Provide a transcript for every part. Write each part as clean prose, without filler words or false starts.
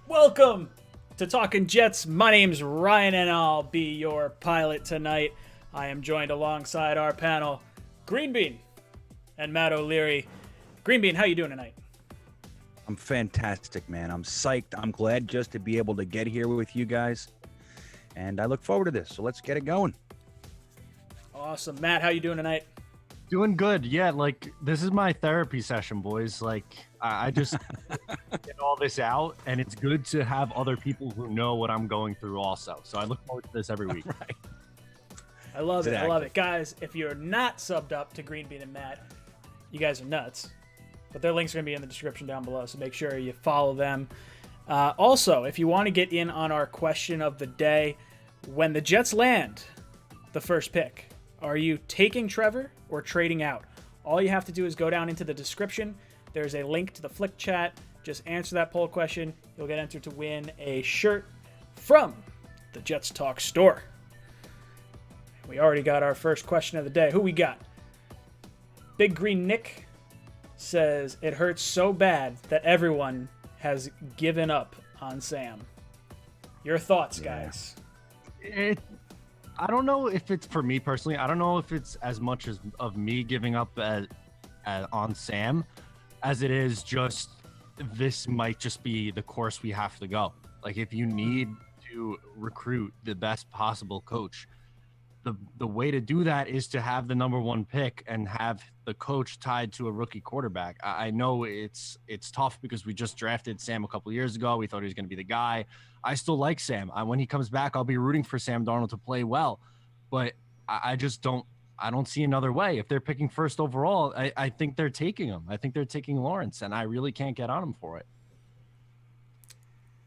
Welcome to Talking Jets. My name's Ryan, and I'll be your pilot tonight. I am joined alongside our panel, Green Bean and Matt O'Leary. Green Bean, how you doing tonight? I'm fantastic, man. I'm psyched. I'm glad just to be able to get here with you guys, and I look forward to this. So let's get it going. Awesome. Matt, how you doing tonight? Doing good. Yeah, this is my therapy session, boys. I just get all this out, and it's good to have other people who know what I'm going through also. So I look forward to this every week. Right. I love it. I love it. Guys, if you're not subbed up to Green Bean and Matt, you guys are nuts. But their links are going to be in the description down below, so make sure you follow them. Also, if you want to get in on our question of the day, when the Jets land the first pick, are you taking Trevor or trading out? All you have to do is go down into the description. There's a link to the Flick chat. Just answer that poll question. You'll get entered to win a shirt from the Jets Talk store. We already got our first question of the day. Who we got? Big Green Nick says, it hurts so bad that everyone has given up on Sam. Your thoughts, guys? I don't know if it's for me personally. I don't know if it's as much as of me giving up on Sam as it is just this might just be the course we have to go. Like, if you need to recruit the best possible coach, the way to do that is to have the number one pick and have the coach tied to a rookie quarterback. I know it's tough because we just drafted Sam a couple of years ago. We thought he was going to be the guy. I still like Sam. When he comes back, I'll be rooting for Sam Darnold to play well, but I just don't see another way. If they're picking first overall, I think they're taking him. I think they're taking Lawrence, and I really can't get on him for it.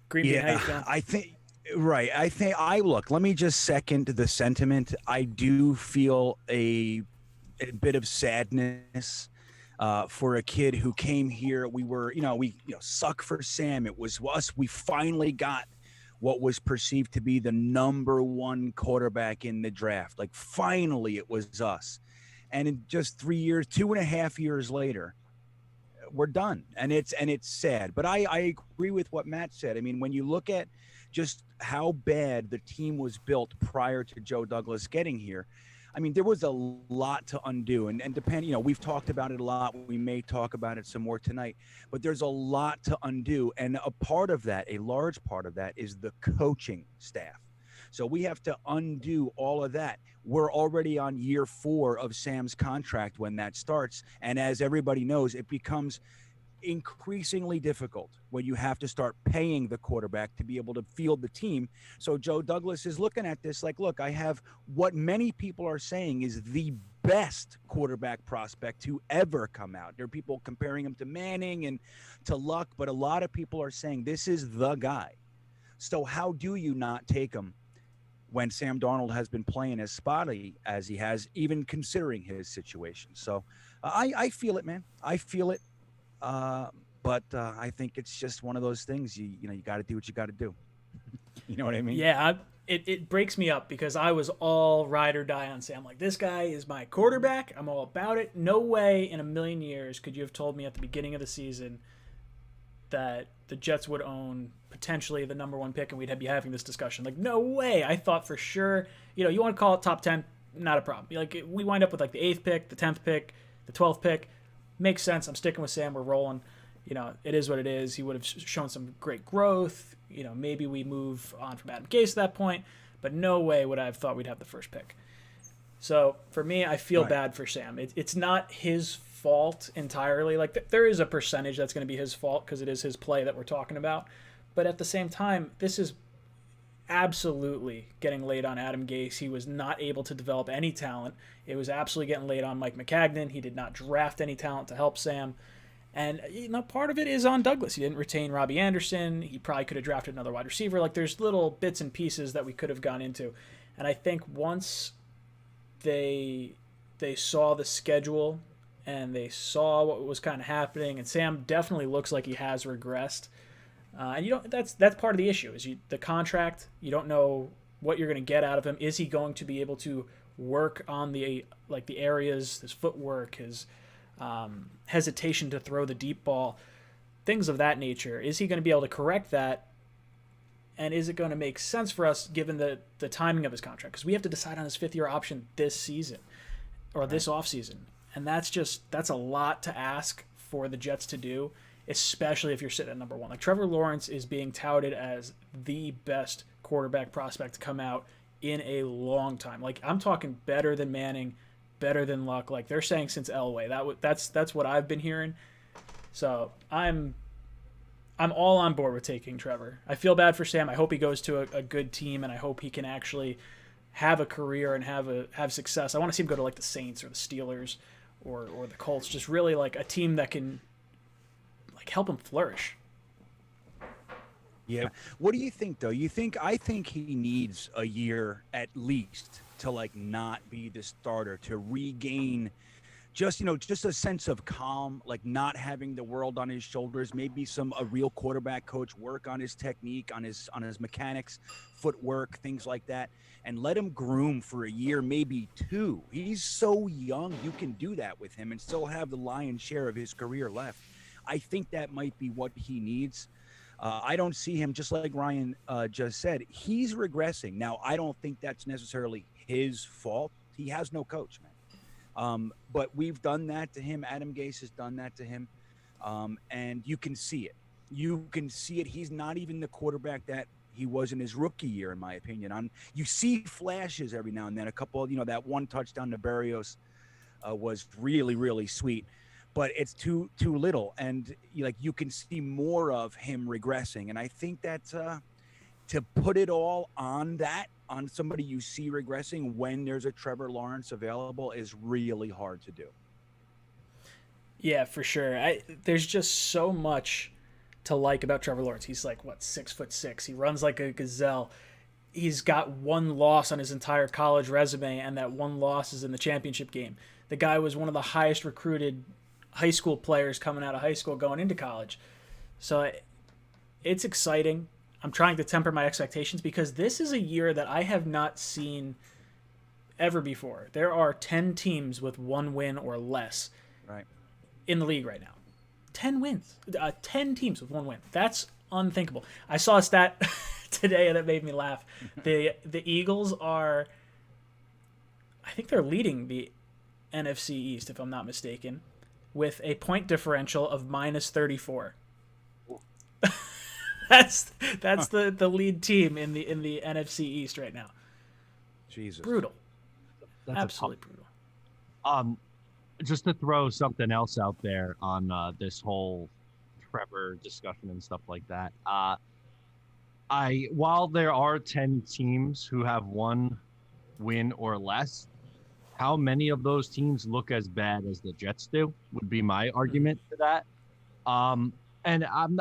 Green Bean, how you feeling? I think right. Look, let me just second the sentiment. I do feel a bit of sadness for a kid who came here. We were, we suck for Sam. It was us. We finally got what was perceived to be the number one quarterback in the draft. Like, finally it was us. And in just 3 years, 2.5 years later, we're done. And it's sad. But I agree with what Matt said. I mean, when you look at just how bad the team was built prior to Joe Douglas getting here, I mean, there was a lot to undo, and depending, we've talked about it a lot. We may talk about it some more tonight, but there's a lot to undo. And a large part of that is the coaching staff. So we have to undo all of that. We're already on year 4 of Sam's contract when that starts. And as everybody knows, it becomes increasingly difficult when you have to start paying the quarterback to be able to field the team. So Joe Douglas is looking at this like, look, I have what many people are saying is the best quarterback prospect to ever come out. There are people comparing him to Manning and to Luck, but a lot of people are saying this is the guy. So how do you not take him when Sam Darnold has been playing as spotty as he has, even considering his situation? So I feel it, man. I feel it. But I think it's just one of those things. You got to do what you got to do. You know what I mean? Yeah, it breaks me up because I was all ride or die on Sam. Like, this guy is my quarterback. I'm all about it. No way in a million years could you have told me at the beginning of the season that the Jets would own potentially the number one pick and we'd be having this discussion. Like, no way. I thought for sure, you want to call it top 10, not a problem. Like, we wind up with like the 8th pick, the 10th pick, the 12th pick. Makes sense. I'm sticking with Sam. We're rolling. It is what it is. He would have shown some great growth. Maybe we move on from Adam Gase at that point, but no way would I have thought we'd have the first pick. So for me, I feel bad for Sam. It's not his fault entirely. Like, there is a percentage that's going to be his fault because it is his play that we're talking about. But at the same time, this is absolutely getting laid on Adam Gase. He was not able to develop any talent. It was absolutely getting laid on Mike McCagnon. He did not draft any talent to help Sam. And, part of it is on Douglas. He didn't retain Robbie Anderson. He probably could have drafted another wide receiver. Like, there's little bits and pieces that we could have gone into. And I think once they saw the schedule and they saw what was kind of happening, and Sam definitely looks like he has regressed. And that's part of the issue is the contract. You don't know what you're going to get out of him. Is he going to be able to work on the areas, his footwork, his hesitation to throw the deep ball, things of that nature? Is he going to be able to correct that And is it going to make sense for us given the timing of his contract? Because we have to decide on his 5th-year option this season or this offseason. And that's a lot to ask for the Jets to do, especially if you're sitting at number 1. Like, Trevor Lawrence is being touted as the best quarterback prospect to come out in a long time. Like, I'm talking better than Manning, better than Luck. Like, they're saying since Elway. That's what I've been hearing. So I'm all on board with taking Trevor. I feel bad for Sam. I hope he goes to a good team, and I hope he can actually have a career and have success. I want to see him go to like the Saints or the Steelers or the Colts. Just really like a team that can like help him flourish. Yeah. What do you think though? I think he needs a year at least to like not be the starter, to regain just a sense of calm, like not having the world on his shoulders, maybe a real quarterback coach work on his technique, on his mechanics, footwork, things like that, and let him groom for a year, maybe 2. He's so young, you can do that with him and still have the lion's share of his career left. I think that might be what he needs. I don't see him, just like Ryan just said, he's regressing. Now, I don't think that's necessarily his fault. He has no coach, man. But we've done that to him. Adam Gase has done that to him. And you can see it. He's not even the quarterback that he was in his rookie year, in my opinion. You see flashes every now and then. A couple, that one touchdown to Berrios was really, really sweet. But it's too little. And you can see more of him regressing. And I think that to put it all on somebody you see regressing when there's a Trevor Lawrence available is really hard to do. Yeah, for sure. There's just so much to like about Trevor Lawrence. He's like, 6'6". He runs like a gazelle. He's got one loss on his entire college resume, and that one loss is in the championship game. The guy was one of the highest recruited high school players coming out of high school going into college. So it's exciting. I'm trying to temper my expectations because this is a year that I have not seen ever before. There are 10 teams with 1 win or less in the league right now. 10 wins. 10 teams with 1 win. That's unthinkable. I saw a stat today that made me laugh. The Eagles are, I think they're leading the NFC East, if I'm not mistaken, with a point differential of -34. That's the lead team in the NFC East right now. Jesus. Brutal. That's absolutely brutal. Just to throw something else out there on this whole Trevor discussion and stuff like that. While there are 10 teams who have 1 win or less, how many of those teams look as bad as the Jets do would be my argument to that. And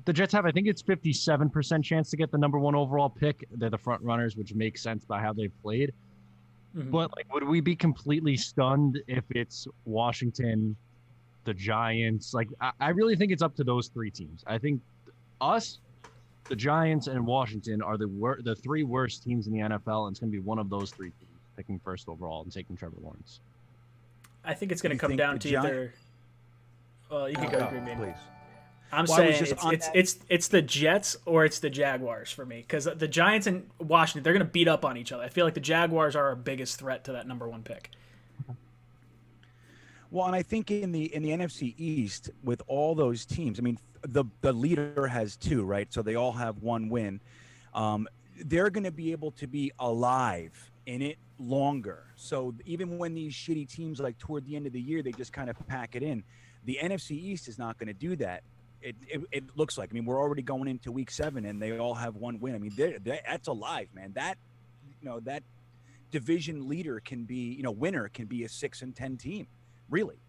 the Jets have, I think it's 57% chance to get the number 1 overall pick. They're the front runners, which makes sense by how they've played. Mm-hmm. But would we be completely stunned if it's Washington, the Giants? I really think it's up to those 3 teams. I think us, the Giants, and Washington are the 3 worst teams in the NFL, and it's going to be one of those 3 teams picking first overall and taking Trevor Lawrence. I think it's going to come down to either. You can go, Green Bay. Please. I'm saying it's the Jets or it's the Jaguars for me, because the Giants and Washington, they're going to beat up on each other. I feel like the Jaguars are our biggest threat to that number 1 pick. Well, and I think in the NFC East with all those teams, I mean, the leader has 2, right? So they all have 1 win. They're going to be able to be alive in it longer. So even when these shitty teams, like toward the end of the year, they just kind of pack it in, the NFC East is not going to do that. It looks like. I mean, we're already going into week 7 and they all have 1 win. I mean, that's alive, man. That division leader can be, winner can be a 6-10 team, really.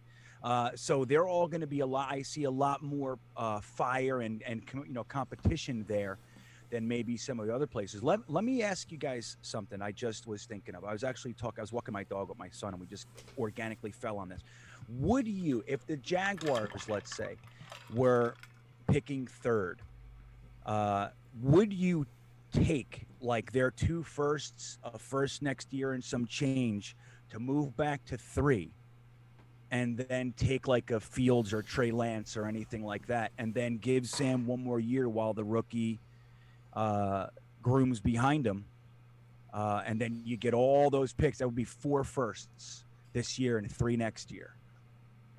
So they're all going to be alive. I see a lot more fire and competition there than maybe some of the other places. Let me ask you guys something I just was thinking of. I was walking my dog with my son, and we just organically fell on this. Would you, if the Jaguars, let's say, were picking 3rd, would you take their 2 firsts, a first next year and some change, to move back to 3, and then take a Fields or Trey Lance or anything like that, and then give Sam 1 more year while the rookie grooms behind him, and then you get all those picks. That would be 4 firsts this year and 3 next year.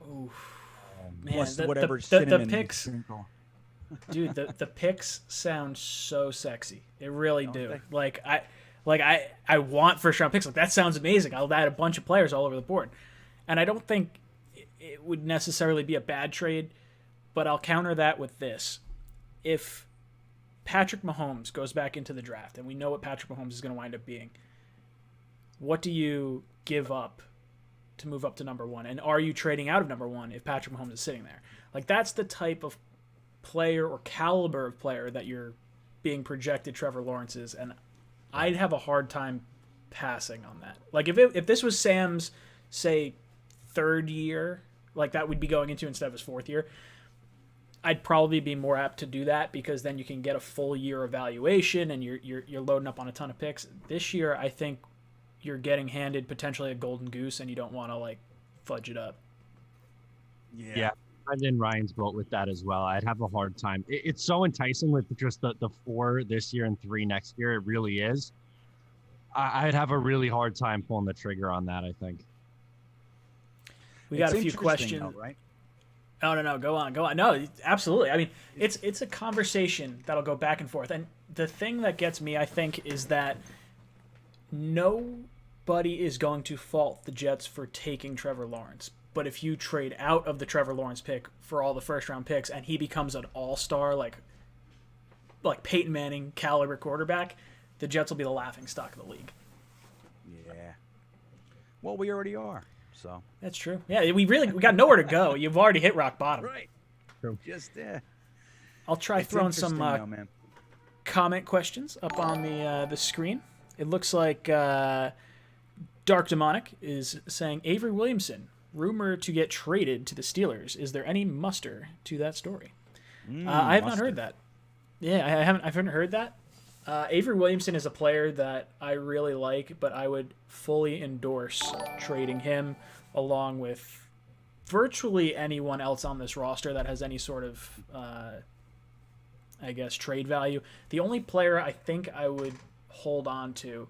Oof. Man, Plus the whatever cinnamon picks, sprinkle. dude. The picks sound so sexy. They really Don't do. they? I want first round picks. Like that sounds amazing. I'll add a bunch of players all over the board, and I don't think it would necessarily be a bad trade. But I'll counter that with this: if Patrick Mahomes goes back into the draft, and we know what Patrick Mahomes is going to wind up being, what do you give up to move up to number 1? And are you trading out of number 1 if Patrick Mahomes is sitting there? Like that's the type of player or caliber of player that you're being projected Trevor Lawrence is, and I'd have a hard time passing on that. Like if this was Sam's, say, 3rd year, like that would be going into instead of his 4th year, I'd probably be more apt to do that because then you can get a full year evaluation and you're loading up on a ton of picks. This year, I think you're getting handed potentially a golden goose, and you don't want to like fudge it up. Yeah. I'm in Ryan's boat with that as well. I'd have a hard time. It's so enticing with just the 4 this year and 3 next year. It really is. I'd have a really hard time pulling the trigger on that, I think. We got It's a few interesting, questions. though, right? No, go on. No, absolutely. I mean, it's a conversation that'll go back and forth. And the thing that gets me, I think, is that nobody is going to fault the Jets for taking Trevor Lawrence. But if you trade out of the Trevor Lawrence pick for all the first-round picks and he becomes an all-star, like Peyton Manning caliber quarterback, the Jets will be the laughingstock of the league. Yeah. Well, we already are. So That's true. Yeah, we got nowhere to go. You've already hit rock bottom. right. True. Just there. I'll try It's throwing some interesting, though, man. comment questions up on the screen. It looks like Dark Demonic is saying Avery Williamson rumored to get traded to the Steelers. Is there any muster to that story? I have not heard that. Yeah, I haven't heard that. Avery Williamson is a player that I really like, but I would fully endorse trading him along with virtually anyone else on this roster that has any sort of, I guess, trade value. The only player I think I would hold on to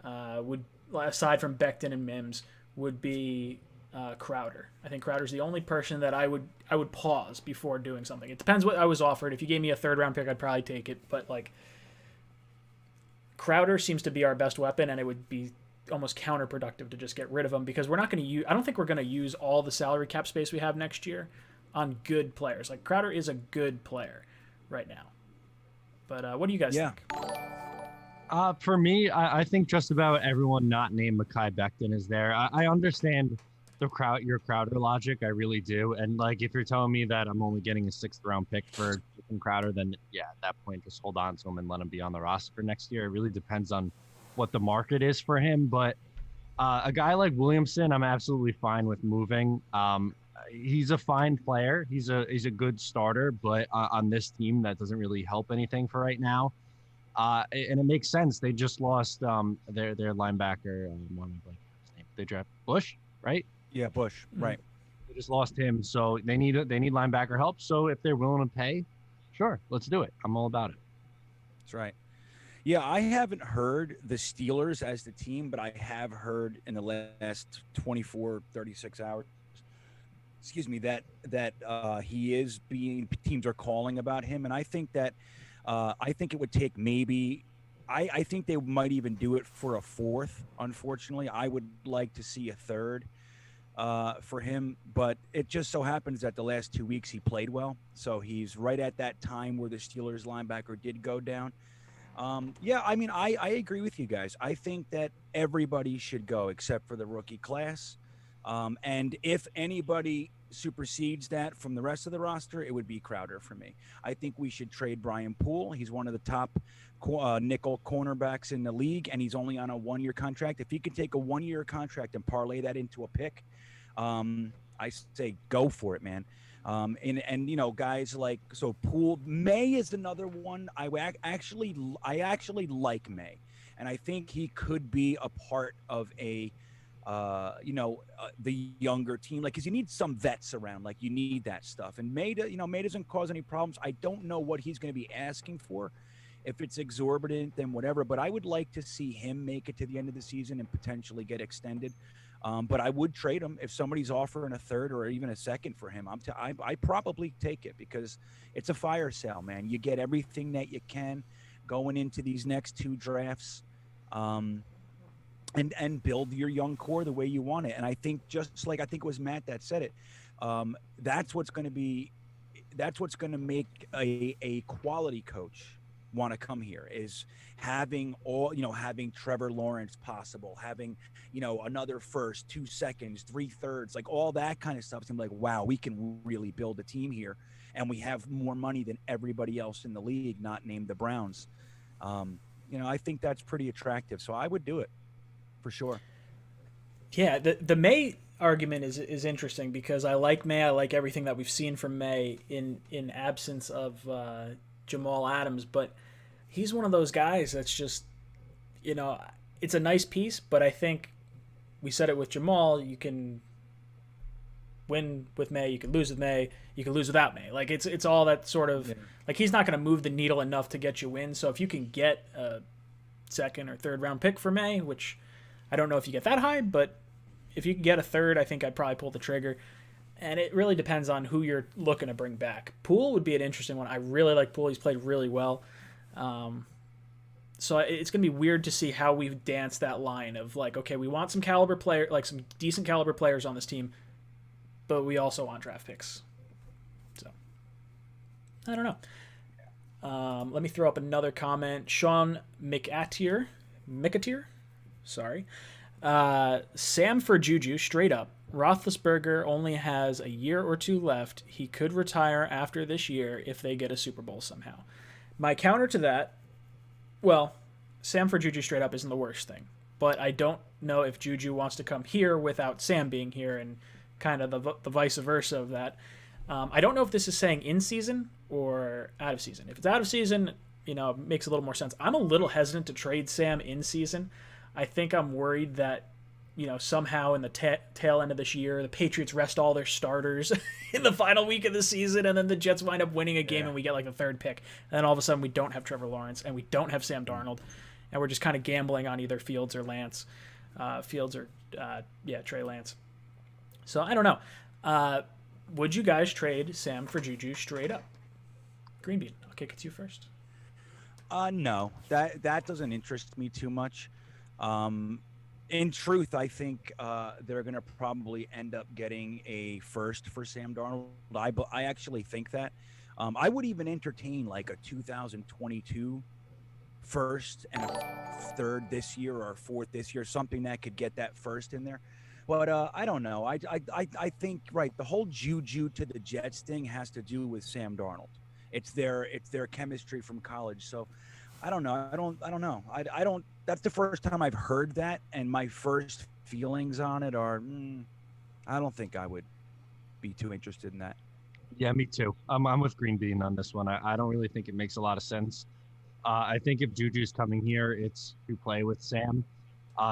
would, aside from Becton and Mims, would be Crowder. I think Crowder's the only person that I would pause before doing something. It depends what I was offered. If you gave me a 3rd round pick, I'd probably take it, but like Crowder seems to be our best weapon, and it would be almost counterproductive to just get rid of him because we're not going to use. I don't think we're going to use all the salary cap space we have next year on good players. Like Crowder is a good player right now. But what do you guys think? For me, I think just about everyone not named Mekhi Becton is there. I understand your Crowder logic. I really do. And like, if you're telling me that I'm only getting a 6th round pick for Crowder, then yeah, at that point, just hold on to him and let him be on the roster for next year. It really depends on what the market is for him. But a guy like Williamson, I'm absolutely fine with moving. He's a fine player. He's a good starter, but on this team, that doesn't really help anything for right now. And it makes sense. They just lost their linebacker. They draft Bush, right? Yeah, Bush. Right. They just lost him, so they need linebacker help. So if they're willing to pay, sure, let's do it. I'm all about it. That's right. Yeah, I haven't heard the Steelers as the team, but I have heard in the last 24, 36 hours, that he is teams are calling about him. And I think that I think it would take maybe I think they might even do it for a 4th. Unfortunately, I would like to see a 3rd for him, but it just so happens that the last 2 weeks he played well. So he's right at that time where the Steelers linebacker did go down. Yeah, I mean, I agree with you guys. I think that everybody should go except for the rookie class. And if anybody supersedes that from the rest of the roster, it would be Crowder for me. I think we should trade Brian Poole. He's one of the top nickel cornerbacks in the league, and he's only on a 1-year contract. If he can take a 1-year contract and parlay that into a pick, I say go for it, man. And you know, guys like Poole, May is another one. I actually like May, and I think he could be a part of a the younger team, like, because you need some vets around, like you need that stuff. And May doesn't cause any problems. I don't know what he's going to be asking for If it's exorbitant, then whatever. But I would like to see him make it to the end of the season and potentially get extended. But I would trade him if somebody's offering a third or even a second for him. I probably take it because it's a fire sale, man. You get everything that you can going into these next 2 drafts, and build your young core the way you want it. And I think just like I think it was Matt that said it, that's what's going to make a quality coach want to come here is having having Trevor Lawrence possible, having, another first, 2 seconds, 3/3, like all that kind of stuff. It's like, wow, we can really build a team here, and we have more money than everybody else in the league, not named the Browns. I think that's pretty attractive. So I would do it for sure. Yeah, the May argument is interesting because I like May. I like everything that we've seen from May in absence of Jamal Adams, but he's one of those guys that's just, it's a nice piece, but I think we said it with Jamal, you can win with May, you can lose with May, you can lose without May. Like it's all that sort of like he's not going to move the needle enough to get you wins. So if you can get a second or third round pick for May, which I don't know if you get that high, but if you can get a third, I think I'd probably pull the trigger. And it really depends on who you're looking to bring back. Poole would be an interesting one. I really like Poole. He's played really well. So it's going to be weird to see how we've danced that line of like, okay, we want some caliber player, like some decent caliber players on this team, but we also want draft picks. So I don't know. Let me throw up another comment. Sean McAteer, sorry. Sam for Juju, straight up. Roethlisberger only has a year or 2 left. He could retire after this year if they get a Super Bowl somehow. My counter to that, well, Sam for Juju straight up isn't the worst thing. But I don't know if Juju wants to come here without Sam being here and kind of the vice versa of that. I don't know if this is saying in season or out of season. If it's out of season, it makes a little more sense. I'm a little hesitant to trade Sam in season. I think I'm worried that somehow in the tail end of this year, the Patriots rest all their starters in the final week of the season, and then the Jets wind up winning a game and we get like the 3rd pick. And then all of a sudden we don't have Trevor Lawrence and we don't have Sam Darnold, and we're just kind of gambling on either Fields or Lance. Trey Lance. So I don't know. Would you guys trade Sam for Juju straight up? Green Bean, I'll kick it to you first. No, that doesn't interest me too much. In truth, I think they're going to probably end up getting a first for Sam Darnold. I actually think that. I would even entertain like a 2022 first and a third this year or a 4th this year, something that could get that first in there. But I don't know. I think, right, the whole Juju to the Jets thing has to do with Sam Darnold. It's their chemistry from college. So I don't know. I don't know. I don't. That's the first time I've heard that, and my first feelings on it are, I don't think I would be too interested in that. Yeah, me too. I'm with Green Bean on this one. I don't really think it makes a lot of sense. I think if Juju's coming here, it's to play with Sam.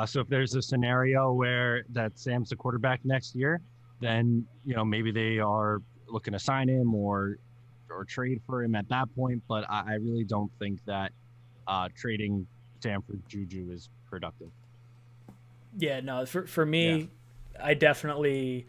So if there's a scenario where that Sam's the quarterback next year, then maybe they are looking to sign him or trade for him at that point. But I really don't think that trading Sam for Juju is productive. Yeah, no, for me, I definitely,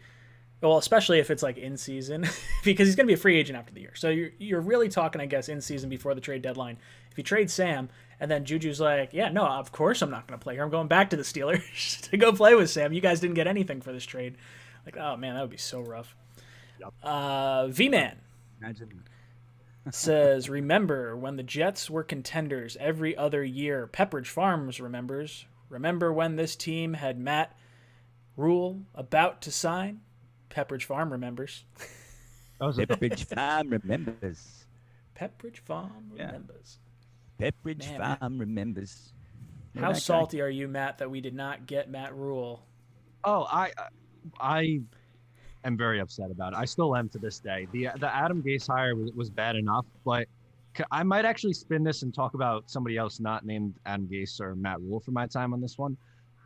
well, especially if it's like in season, because he's going to be a free agent after the year. So you're really talking, I guess, in season before the trade deadline. If you trade Sam and then Juju's like, yeah, no, of course I'm not going to play here. I'm going back to the Steelers to go play with Sam. You guys didn't get anything for this trade. Like, oh man, that would be so rough. Yep. V-Man. Imagine. Says, remember when the Jets were contenders every other year? Pepperidge Farms remembers. Remember when this team had Matt Rule about to sign? Pepperidge Farm remembers. Pepperidge Farm remembers. Pepperidge Farm remembers. Pepperidge Farm remembers. How salty are you, Matt, that we did not get Matt Rule? Oh, I am very upset about it. I still am to this day. The Adam Gase hire was bad enough, but I might actually spin this and talk about somebody else not named Adam Gase or Matt Rule for my time on this one.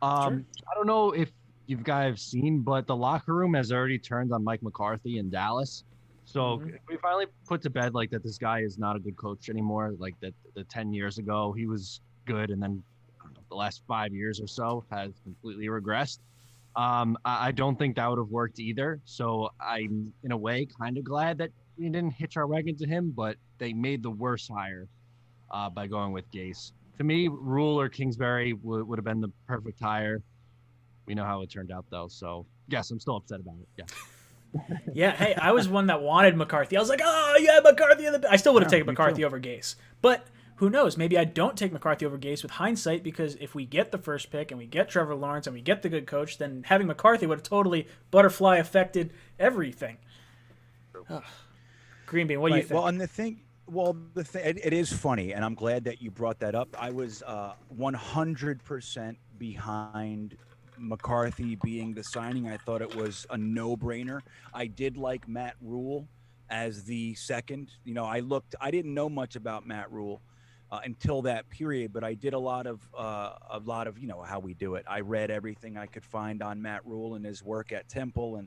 Sure. I don't know if you guys have seen, but the locker room has already turned on Mike McCarthy in Dallas. So we finally put to bed like that this guy is not a good coach anymore. Like that the 10 years ago he was good, and then I don't know, the last 5 years or so has completely regressed. I don't think that would have worked either. So I'm in a way kind of glad that we didn't hitch our wagon to him, but they made the worst hire by going with Gase. To me, Rule or Kingsbury would have been the perfect hire. We know how it turned out though. So yes, I'm still upset about it. Yeah. Yeah, hey, I was one that wanted McCarthy. I was like, oh, yeah, McCarthy. I still would have taken McCarthy over Gase. But who knows? Maybe I don't take McCarthy over Gase with hindsight, because if we get the first pick and we get Trevor Lawrence and we get the good coach, then having McCarthy would have totally butterfly affected everything. Oh. Green Bean, what do you think? Well, and it is funny, and I'm glad that you brought that up. I was 100% behind McCarthy being the signing. I thought it was a no-brainer. I did like Matt Rule as the second. I didn't know much about Matt Rule until that period, but I did a lot of how we do it. I read everything I could find on Matt Rule and his work at Temple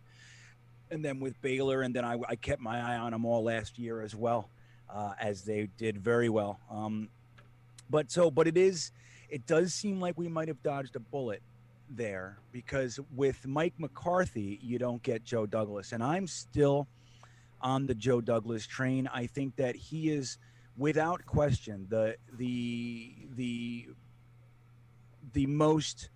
and then with Baylor, and then I kept my eye on them all last year as well, as they did very well. But it does seem like we might have dodged a bullet there, because with Mike McCarthy, you don't get Joe Douglas, and I'm still on the Joe Douglas train. I think that he is, without question, the most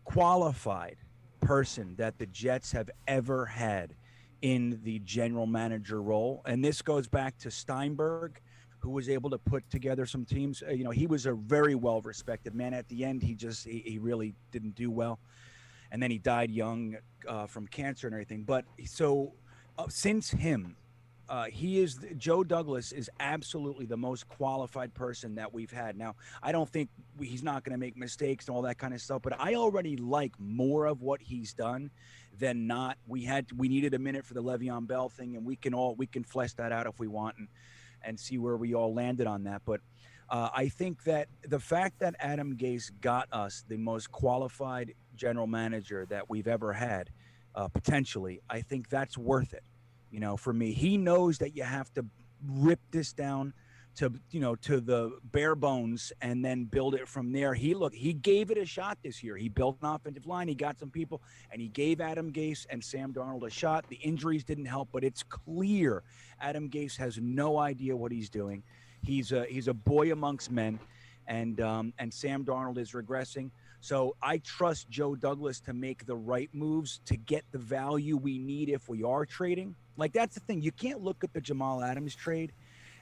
qualified person that the Jets have ever had in the general manager role. And this goes back to Steinberg, who was able to put together some teams. He was a very well-respected man. At the end, he really didn't do well. And then he died young from cancer and everything. But so since him, Joe Douglas is absolutely the most qualified person that we've had. Now, I don't think he's not going to make mistakes and all that kind of stuff, but I already like more of what he's done than not. We needed a minute for the Le'Veon Bell thing, and we can flesh that out if we want and see where we all landed on that. But I think that the fact that Adam Gase got us the most qualified general manager that we've ever had, potentially, I think that's worth it. For me, he knows that you have to rip this down to the bare bones and then build it from there. He gave it a shot this year. He built an offensive line. He got some people, and he gave Adam Gase and Sam Darnold a shot. The injuries didn't help, but it's clear Adam Gase has no idea what he's doing. He's a boy amongst men, and Sam Darnold is regressing. So I trust Joe Douglas to make the right moves to get the value we need if we are trading. Like, that's the thing. You can't look at the Jamal Adams trade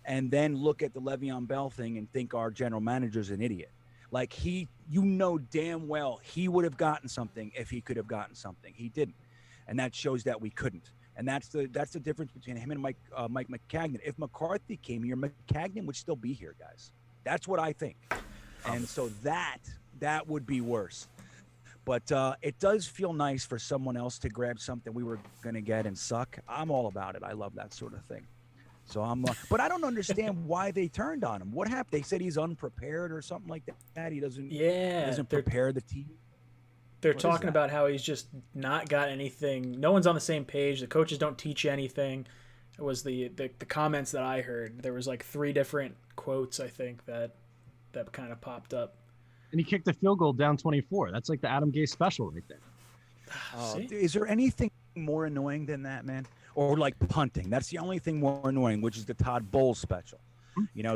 and then look at the Le'Veon Bell thing and think our general manager's an idiot. Like, damn well he would have gotten something if he could have gotten something. He didn't. And that shows that we couldn't. And that's the difference between him and Mike Maccagnan. If McCarthy came here, Maccagnan would still be here, guys. That's what I think. And so that would be worse. But it does feel nice for someone else to grab something we were going to get and suck. I'm all about it. I love that sort of thing. So but I don't understand why they turned on him. What happened? They said he's unprepared or something like that. He doesn't prepare the team. They're talking about how he's just not got anything. No one's on the same page. The coaches don't teach you anything. It was the comments that I heard. There was like 3 different quotes, I think, that kind of popped up. And he kicked the field goal down 24. That's like the Adam Gase special right there. Is there anything more annoying than that, man? Or like punting? That's the only thing more annoying, which is the Todd Bowles special.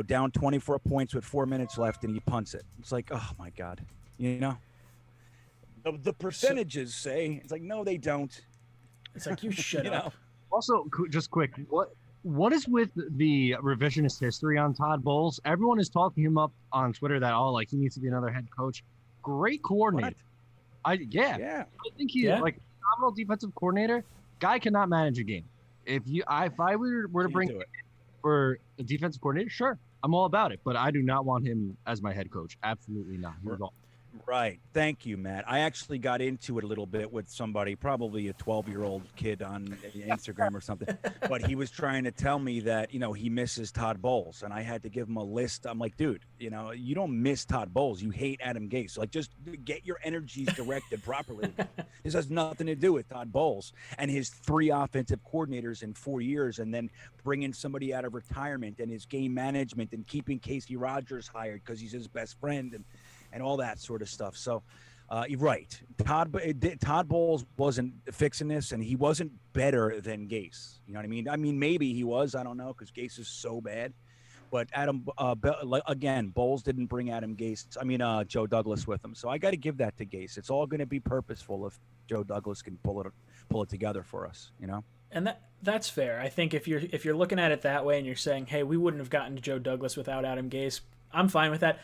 Down 24 points with 4 minutes left, and he punts it. It's like, oh my God. The percentages say it's like, no, they don't. It's like, you shut up. Also, just quick, what is with the revisionist history on Todd Bowles? Everyone is talking him up on Twitter that he needs to be another head coach. Great coordinator. I think he's like a phenomenal defensive coordinator. Guy cannot manage a game. If I were to bring him for a defensive coordinator, sure, I'm all about it. But I do not want him as my head coach. Absolutely not. Right. Thank you, Matt. I actually got into it a little bit with somebody, probably a 12-year-old kid on Instagram or something. But he was trying to tell me that, he misses Todd Bowles. And I had to give him a list. I'm like, dude, you don't miss Todd Bowles. You hate Adam Gase. Like, just get your energies directed properly. This has nothing to do with Todd Bowles and his 3 offensive coordinators in 4 years, and then bringing somebody out of retirement and his game management and keeping Casey Rogers hired because he's his best friend and all that sort of stuff. So you're right. Todd Bowles wasn't fixing this, and he wasn't better than Gase. You know what I mean? I mean, maybe he was. I don't know, because Gase is so bad. But again, Bowles didn't bring Joe Douglas with him. So I got to give that to Gase. It's all going to be purposeful if Joe Douglas can pull it together for us. And that's fair. I think if you're looking at it that way and you're saying, hey, we wouldn't have gotten to Joe Douglas without Adam Gase, I'm fine with that.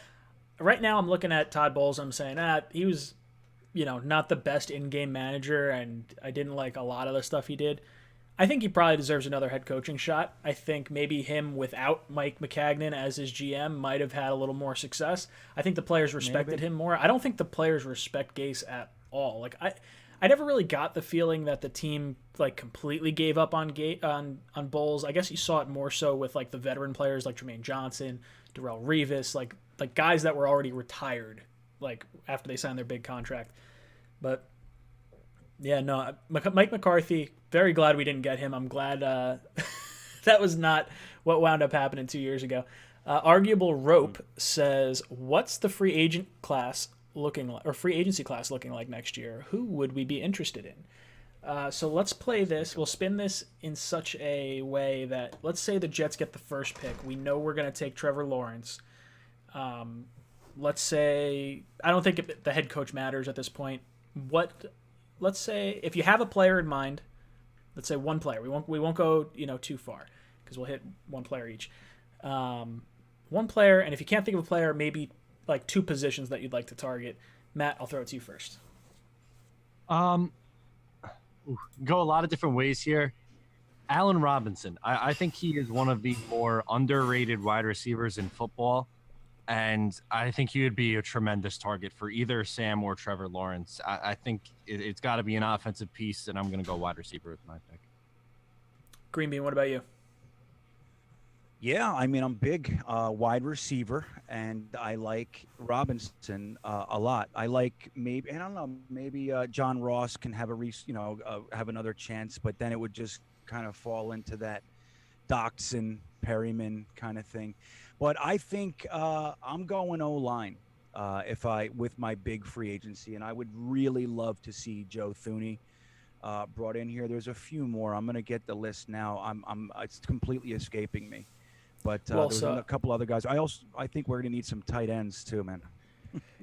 Right now, I'm looking at Todd Bowles. I'm saying, he was, not the best in-game manager, and I didn't like a lot of the stuff he did. I think he probably deserves another head coaching shot. I think maybe him without Mike Maccagnan as his GM might have had a little more success. I think the players respected him more. I don't think the players respect Gase at all. Like I never really got the feeling that the team completely gave up on Bowles. I guess you saw it more so with the veteran players like Jermaine Johnson, Darrelle Revis, like guys that were already retired after they signed their big contract. But yeah, no, Mike McCarthy, very glad we didn't get him. I'm glad that was not what wound up happening 2 years ago. Arguable Rope says, what's the free agent class looking like, or free agency class looking like next year? Who would we be interested in? So let's play this. We'll spin this in such a way that, let's say the Jets get the first pick. We know we're going to take Trevor Lawrence. Let's say, I don't think the head coach matters at this point. Let's say if you have a player in mind, let's say one player. We won't go too far because we'll hit one player each. One player, and if you can't think of a player, maybe 2 positions that you'd like to target. Matt, I'll throw it to you first. Go a lot of different ways here. Allen Robinson. I think he is one of the more underrated wide receivers in football. And I think he would be a tremendous target for either Sam or Trevor Lawrence. I think it's got to be an offensive piece, and I'm going to go wide receiver with my pick. Green Bean, what about you? Yeah, I'm big wide receiver, and I like Robinson a lot. I like maybe John Ross can have have another chance, but then it would just kind of fall into that Doxson, Perryman kind of thing. But I think I'm going O-line with my big free agency, and I would really love to see Joe Thuney brought in here. There's a few more. I'm going to get the list now. It's completely escaping me. But there's a couple other guys. I think we're going to need some tight ends too, man.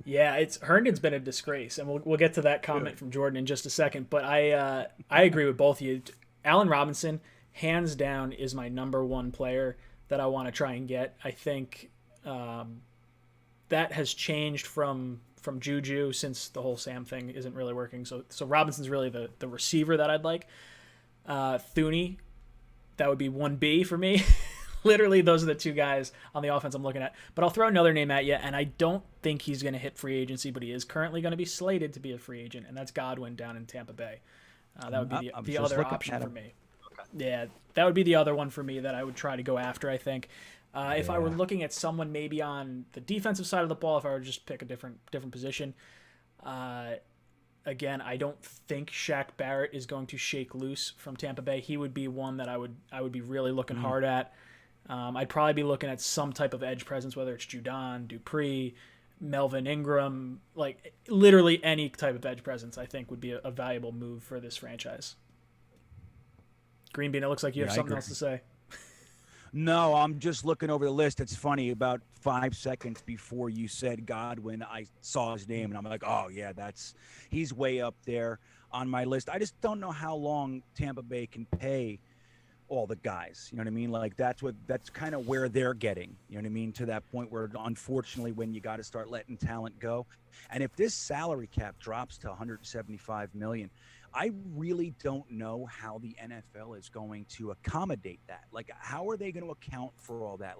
Yeah, Herndon's been a disgrace, and we'll get to that comment from Jordan in just a second. But I agree with both of you. Allen Robinson, hands down, is my number one player that I want to try and get. I think that has changed from Juju since the whole Sam thing isn't really working. So Robinson's really the receiver that I'd like. Thuney, that would be 1B for me. Literally, those are the 2 guys on the offense I'm looking at. But I'll throw another name at you, and I don't think he's going to hit free agency, but he is currently going to be slated to be a free agent, and that's Godwin down in Tampa Bay. That would be the other option for me. Okay. Yeah, that would be the other one for me that I would try to go after, I think. If I were looking at someone maybe on the defensive side of the ball, if I were to just pick a different position, again, I don't think Shaq Barrett is going to shake loose from Tampa Bay. He would be one that I would be really looking hard at. I'd probably be looking at some type of edge presence, whether it's Judon, Dupree, Melvin Ingram, literally any type of edge presence, I think would be a valuable move for this franchise. Green Bean, it looks like you have something else to say. No, I'm just looking over the list. It's funny, about 5 seconds before you said Godwin, I saw his name, and I'm like, oh, yeah, he's way up there on my list. I just don't know how long Tampa Bay can pay all the guys. You know what I mean? That's kind of where they're getting, you know what I mean? To that point where, unfortunately, when you got to start letting talent go. And if this salary cap drops to $175 million, I really don't know how the NFL is going to accommodate that. How are they going to account for all that?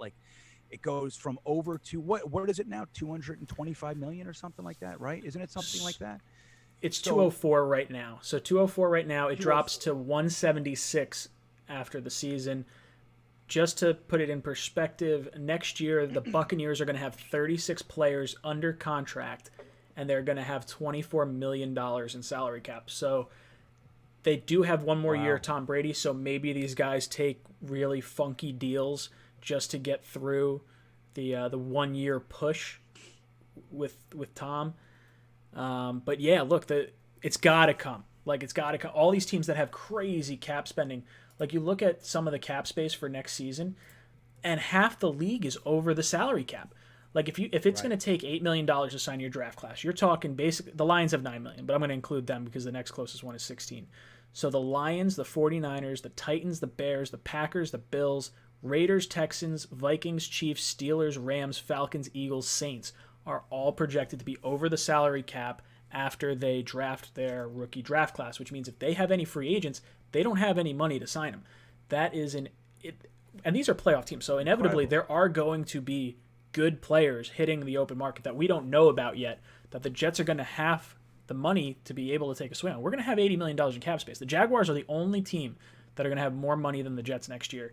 it goes from over to what is it now? 225 million or something like that, right? Isn't it something like that? It's 204 right now. So 204 right now. It drops to 176 after the season. Just to put it in perspective, next year the Buccaneers are going to have 36 players under contract, and they're going to have $24 million in salary cap. So they do have one more year, Tom Brady, so maybe these guys take really funky deals just to get through the 1 year push with Tom. But yeah, look, it's got to come. Like, it's got to come. All these teams that have crazy cap spending, like, you look at some of the cap space for next season, and half the league is over the salary cap. Like, if it's going to take $8 million to sign your draft class, you're talking basically the Lions have $9 million, but I'm going to include them because the next closest one is 16. So the Lions, the 49ers, the Titans, the Bears, the Packers, the Bills, Raiders, Texans, Vikings, Chiefs, Steelers, Rams, Falcons, Eagles, Saints are all projected to be over the salary cap after they draft their rookie draft class, which means if they have any free agents, they don't have any money to sign them. That is and these are playoff teams, so inevitably there are going to be good players hitting the open market that we don't know about yet, that the Jets are going to have the money to be able to take a swing on. We're going to have $80 million in cap space. The Jaguars are the only team that are going to have more money than the Jets next year.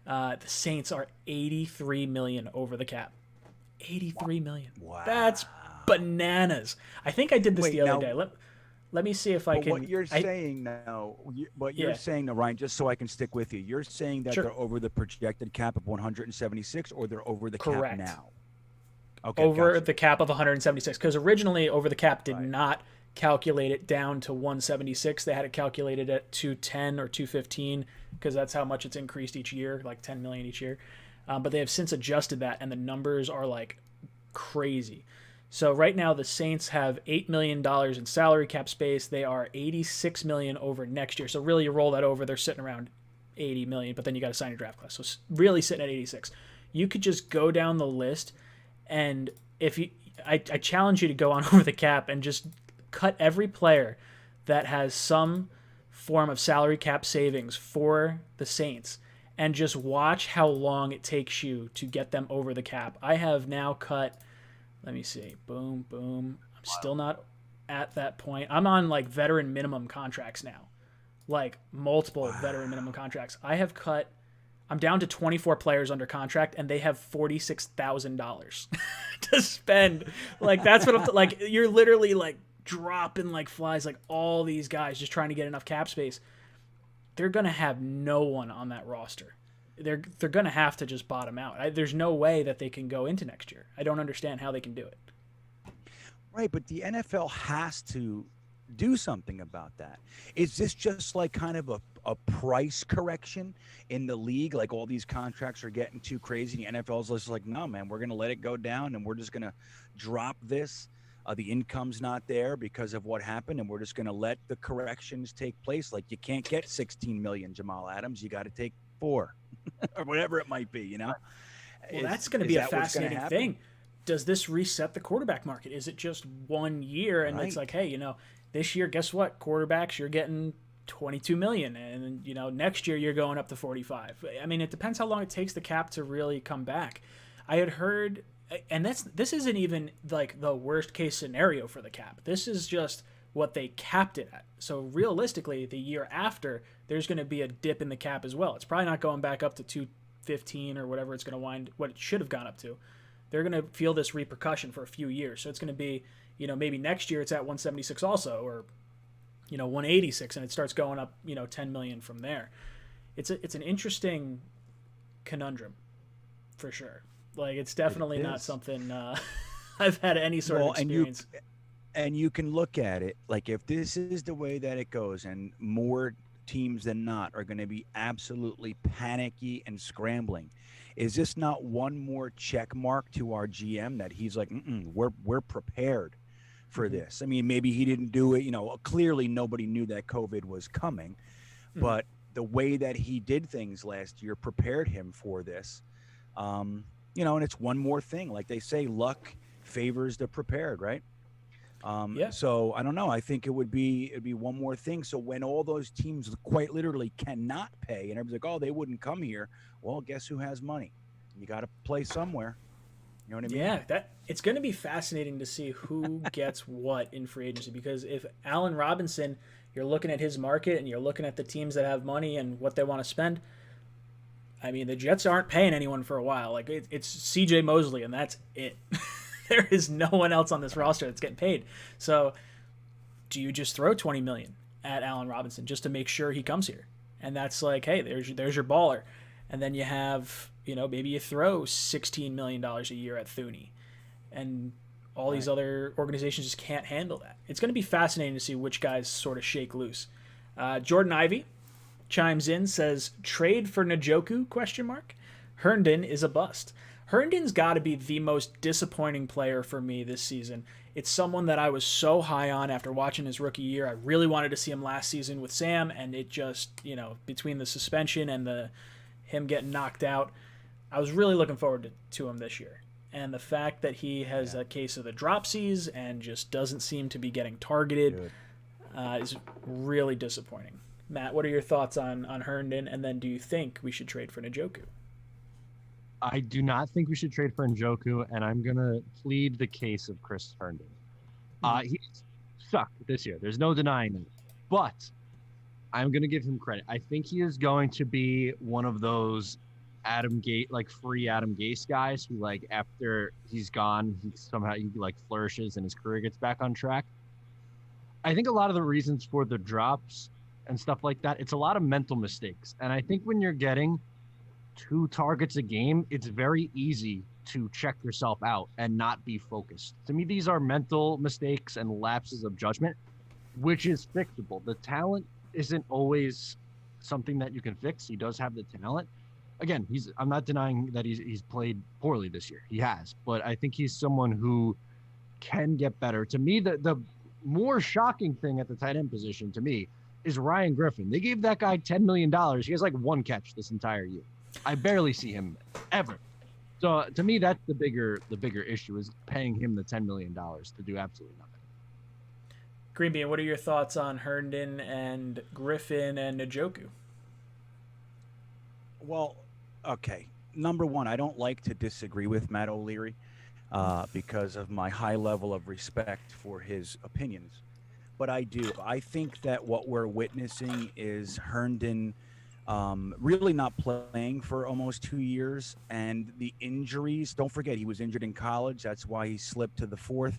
The Saints are $83 million over the cap. $83 million. Wow. That's bananas. I think I did this the other day. Let me see if I can. What you're saying now, saying now, Ryan, just so I can stick with you, you're saying that they're over the projected cap of 176, or they're over the cap now? Okay, over the cap of 176, because originally over the cap did not calculate it down to 176. They had it calculated at 210 or 215 because that's how much it's increased each year, like 10 million each year. But they have since adjusted that, and the numbers are like crazy. So right now the Saints have $8 million in salary cap space. They are $86 million over next year. So really, you roll that over, they're sitting around $80 million. But then you got to sign your draft class, so really sitting at 86. You could just go down the list. And if I challenge you to go on over the cap and just cut every player that has some form of salary cap savings for the Saints and just watch how long it takes you to get them over the cap. I have now cut, let me see, boom, boom. I'm still not at that point. I'm on like veteran minimum contracts now, like multiple veteran minimum contracts. I'm down to 24 players under contract, and they have $46,000 to spend. Like, that's what I'm like. You're literally like dropping like flies. Like, all these guys just trying to get enough cap space. They're gonna have no one on that roster. They're gonna have to just bottom out. There's no way that they can go into next year. I don't understand how they can do it. Right, but the NFL has to do something about that. Is this just like kind of a price correction in the league? Like, all these contracts are getting too crazy. The NFL's just like, no, man, we're going to let it go down, and we're just going to drop this. The income's not there because of what happened, and we're just going to let the corrections take place. Like, you can't get 16 million Jamal Adams. You got to take 4 or whatever it might be, you know? Well, that's going to be a fascinating thing. Does this reset the quarterback market? Is it just 1 year and it's like, hey, this year, guess what? Quarterbacks, you're getting 22 million, and next year you're going up to 45. I mean, it depends how long it takes the cap to really come back. I had heard, and this isn't even like the worst case scenario for the cap. This is just what they capped it at. So realistically, the year after, there's going to be a dip in the cap as well. It's probably not going back up to 215 or whatever it's going to what it should have gone up to. They're going to feel this repercussion for a few years. So it's going to be, maybe next year it's at 176 also, or 186, and it starts going up 10 million from there. It's an interesting conundrum for sure. Like, it's definitely not something I've had any sort of experience. And you can look at it like, if this is the way that it goes, and more teams than not are going to be absolutely panicky and scrambling, is this not one more check mark to our GM that he's like, we're prepared for this? I mean, maybe he didn't do it. Clearly nobody knew that COVID was coming, but the way that he did things last year prepared him for this. And it's one more thing. Like they say, luck favors the prepared, right? So I don't know. I think it'd be one more thing. So when all those teams quite literally cannot pay, and everybody's like, oh, they wouldn't come here. Well, guess who has money? You got to play somewhere. You know what I mean? Yeah, that it's going to be fascinating to see who gets what in free agency, because if Allen Robinson, you're looking at his market and you're looking at the teams that have money and what they want to spend. I mean, the Jets aren't paying anyone for a while. Like it's C.J. Mosley, and that's it. There is no one else on this roster that's getting paid. So, do you just throw $20 million at Allen Robinson just to make sure he comes here? And that's like, hey, there's your baller. And then you have, maybe you throw $16 million a year at Thuney. And all these other organizations just can't handle that. It's going to be fascinating to see which guys sort of shake loose. Jordan Ivey chimes in, says, trade for Njoku, ? Herndon is a bust. Herndon's got to be the most disappointing player for me this season. It's someone that I was so high on after watching his rookie year. I really wanted to see him last season with Sam, and it just, between the suspension and him getting knocked out, I was really looking forward to him this year. And the fact that he has a case of the dropsies and just doesn't seem to be getting targeted is really disappointing. Matt, what are your thoughts on Herndon, and then do you think we should trade for Njoku? I do not think we should trade for Njoku, and I'm going to plead the case of Chris Herndon. He sucked this year. There's no denying it. But I'm going to give him credit. I think he is going to be one of those free Adam Gase guys who, after he's gone, he flourishes and his career gets back on track. I think a lot of the reasons for the drops and stuff like that, it's a lot of mental mistakes. And I think when you're getting 2 targets a game, it's very easy to check yourself out and not be focused. To me, these are mental mistakes and lapses of judgment, which is fixable. The talent isn't always something that you can fix. He does have the talent. Again, I'm not denying that he's played poorly this year. He has, but I think he's someone who can get better. To me, the more shocking thing at the tight end position to me is Ryan Griffin. They gave that guy $10 million. He has 1 catch this entire year. I barely see him ever. So to me, that's the bigger issue, is paying him the $10 million to do absolutely nothing. Green Bean, what are your thoughts on Herndon and Griffin and Njoku? Well, okay. Number one, I don't like to disagree with Matt O'Leary because of my high level of respect for his opinions. But I do. I think that what we're witnessing is Herndon really not playing for almost 2 years, and the injuries. Don't forget, he was injured in college. That's why he slipped to the 4th.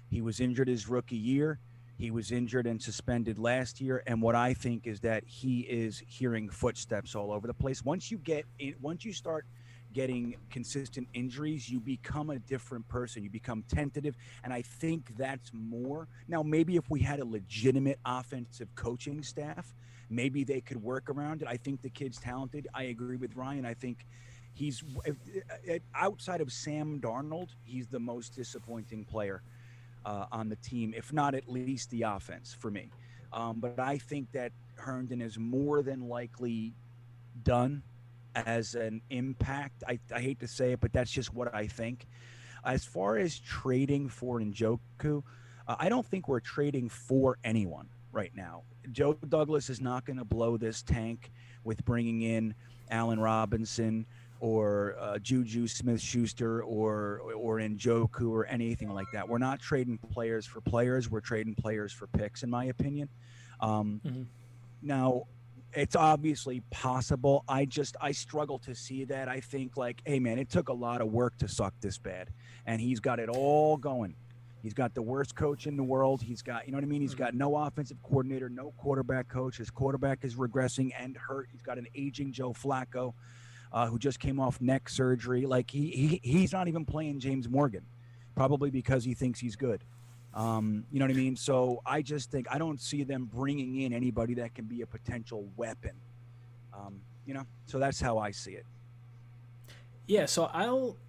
He was injured his rookie year. He was injured and suspended last year. And what I think is that he is hearing footsteps all over the place. Once you start getting consistent injuries, you become a different person. You become tentative. And I think that's more. Now, maybe if we had a legitimate offensive coaching staff, maybe they could work around it. I think the kid's talented. I agree with Ryan. I think he's outside of Sam Darnold, he's the most disappointing player on the team, if not at least the offense for me. But I think that Herndon is more than likely done as an impact. I hate to say it, but that's just what I think. As far as trading for Njoku, I don't think we're trading for anyone right now. Joe Douglas is not going to blow this tank with bringing in Allen Robinson or Juju Smith-Schuster or Njoku or anything like that. We're not trading players for players. We're trading players for picks, in my opinion. Now, it's obviously possible. I struggle to see that. I think hey, man, it took a lot of work to suck this bad, and he's got it all going. He's got the worst coach in the world. He's got, you know what I mean? He's got no offensive coordinator, no quarterback coach. His quarterback is regressing and hurt. He's got an aging Joe Flacco who just came off neck surgery. He's not even playing James Morgan, probably because he thinks he's good. You know what I mean? So I just think I don't see them bringing in anybody that can be a potential weapon. So that's how I see it. Yeah, so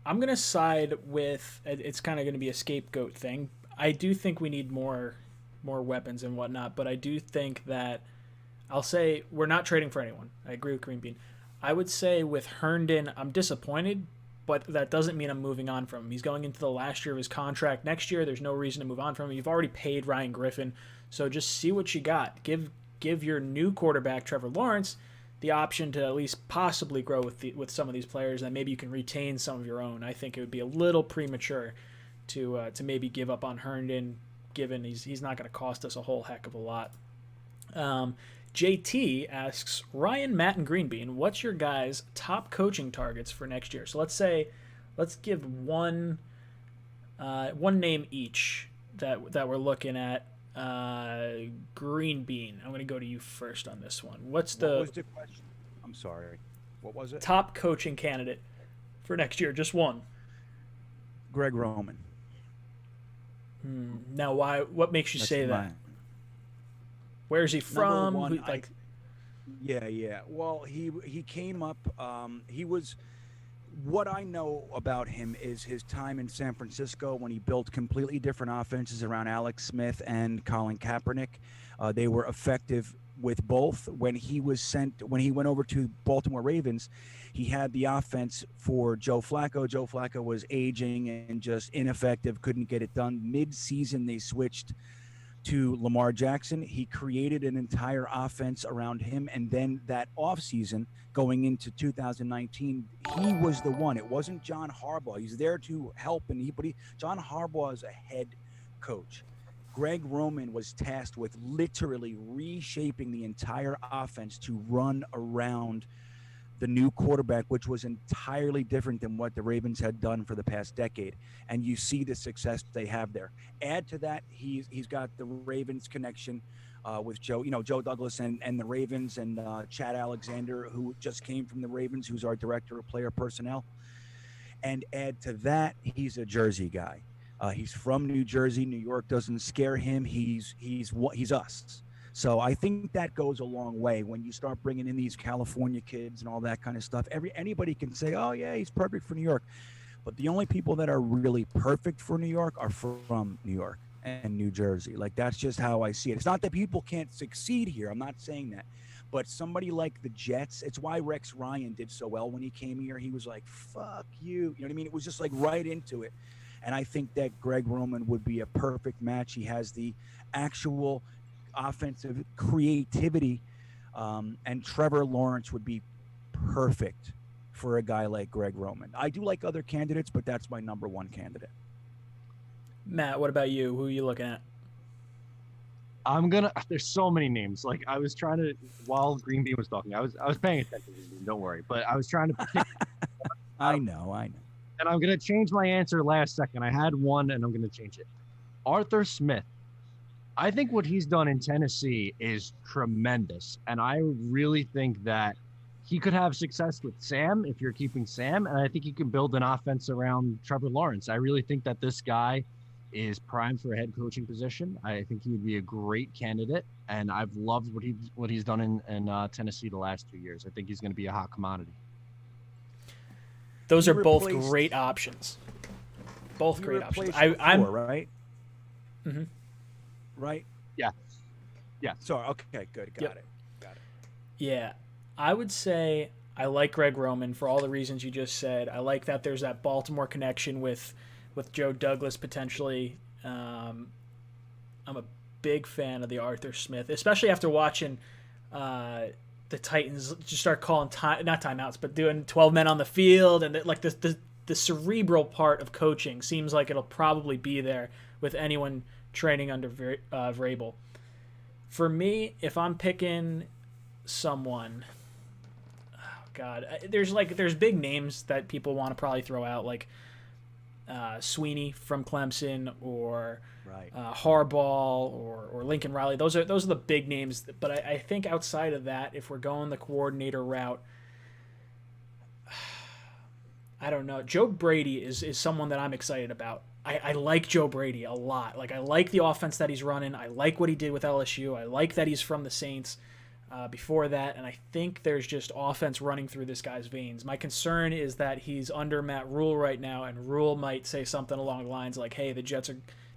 I'm gonna side with, it's kind of gonna be a scapegoat thing. I do think we need more weapons and whatnot, but I do think that I'll say we're not trading for anyone. I agree with Green Bean. I would say with Herndon, I'm disappointed, but that doesn't mean I'm moving on from him. He's going into the last year of his contract. Next year, there's no reason to move on from him. You've already paid Ryan Griffin, so just see what you got. Give your new quarterback, Trevor Lawrence, the option to at least possibly grow with some of these players, and maybe you can retain some of your own. I think it would be a little premature to maybe give up on Herndon, given he's not going to cost us a whole heck of a lot. JT asks, Ryan, Matt, and Greenbean, what's your guys' top coaching targets for next year? So let's give one name each that we're looking at. Greenbean, I'm going to go to you first on this one. What was the question? I'm sorry. What was it? Top coaching candidate for next year, just one. Greg Roman. Now, why? What makes you say that? Where is he from? One, yeah. Well, he came up. He was. What I know about him is his time in San Francisco when he built completely different offenses around Alex Smith and Colin Kaepernick. They were effective with both. When he went over to Baltimore Ravens, he had the offense for Joe Flacco. Joe Flacco was aging and just ineffective, couldn't get it done. Mid-season, they switched to Lamar Jackson. He created an entire offense around him, and then that offseason going into 2019, he was the one. It wasn't John Harbaugh. He's there to help, but John Harbaugh is a head coach. Greg Roman was tasked with literally reshaping the entire offense to run around the new quarterback, which was entirely different than what the Ravens had done for the past decade. And you see the success they have there. Add to that, he's got the Ravens connection with Joe Douglas and the Ravens, and Chad Alexander, who just came from the Ravens, who's our director of player personnel. And add to that, he's a Jersey guy. He's from New Jersey. New York doesn't scare him. He's us. So I think that goes a long way when you start bringing in these California kids and all that kind of stuff. Anybody can say, oh, yeah, he's perfect for New York. But the only people that are really perfect for New York are from New York and New Jersey. Like, that's just how I see it. It's not that people can't succeed here. I'm not saying that. But somebody like the Jets, it's why Rex Ryan did so well when he came here. He was like, fuck you. You know what I mean? It was just like right into it. And I think that Greg Roman would be a perfect match. He has the actual offensive creativity, and Trevor Lawrence would be perfect for a guy like Greg Roman. I do like other candidates, but that's my number one candidate. Matt, what about you? Who are you looking at? There's so many names. Like, I was trying to, while Greenbean was talking, I was paying attention to Greenbean, don't worry, but I was trying to pick. I know. And I'm going to change my answer last second. I had one, and I'm going to change it. Arthur Smith. I think what he's done in Tennessee is tremendous. And I really think that he could have success with Sam if you're keeping Sam. And I think he can build an offense around Trevor Lawrence. I really think that this guy is primed for a head coaching position. I think he would be a great candidate. And I've loved what he's done in Tennessee the last 2 years. I think he's going to be a hot commodity. Those are both great options. Both great options. I'm right. Mm-hmm. Right? Yeah. Sorry. Okay, good. Got it. Yeah. I would say I like Greg Roman for all the reasons you just said. I like that there's that Baltimore connection with Joe Douglas potentially. I'm a big fan of the Arthur Smith, especially after watching the Titans just start calling not timeouts, but doing 12 men on the field, and like the cerebral part of coaching seems like it'll probably be there with anyone training under Vrabel. For me, if I'm picking someone, oh God, there's big names that people want to probably throw out, like Sweeney from Clemson, or right. Harbaugh, or Lincoln Riley. Those are the big names. But I think outside of that, if we're going the coordinator route, I don't know. Joe Brady is someone that I'm excited about. I like Joe Brady a lot. Like, I like the offense that he's running. I like what he did with LSU. I like that he's from the Saints before that. And I think there's just offense running through this guy's veins. My concern is that he's under Matt Rule right now, and Rule might say something along the lines like, hey, the Jets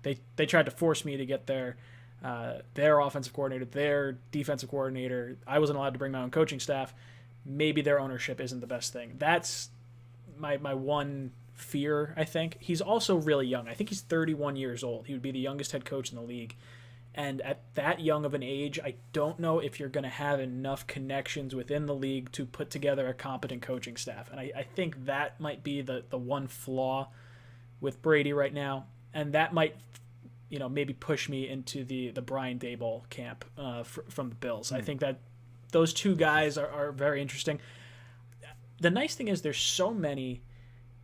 they tried to force me to get their offensive coordinator, their defensive coordinator. I wasn't allowed to bring my own coaching staff. Maybe their ownership isn't the best thing. That's my one fear, I think. He's also really young. I think he's 31 years old. He would be the youngest head coach in the league. And at that young of an age, I don't know if you're going to have enough connections within the league to put together a competent coaching staff. And I think that might be the one flaw with Brady right now. And that might, maybe push me into the Brian Daboll camp from the Bills. I think that those two guys are very interesting. The nice thing is there's so many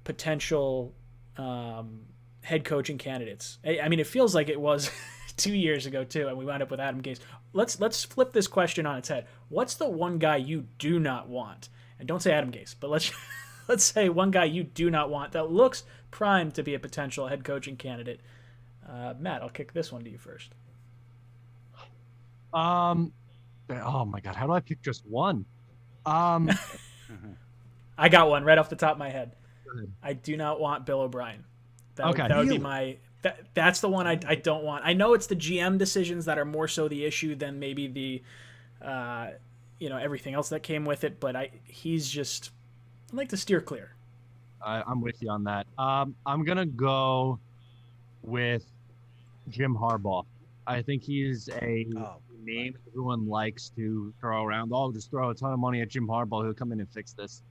potential head coaching candidates. I mean, it feels like it was 2 years ago too, and we wound up with Adam Gase. Let's flip this question on its head. What's the one guy you do not want? And don't say Adam Gase, but let's say one guy you do not want that looks primed to be a potential head coaching candidate. Matt, I'll kick this one to you first. Oh my God, how do I pick just one? I got one right off the top of my head. I do not want Bill O'Brien. That would be my. That's the one I don't want. I know it's the GM decisions that are more so the issue than maybe the, everything else that came with it. But I like to steer clear. I'm with you on that. I'm gonna go with Jim Harbaugh. I think he's a name everyone likes to throw around. Oh, just throw a ton of money at Jim Harbaugh. He'll come in and fix this.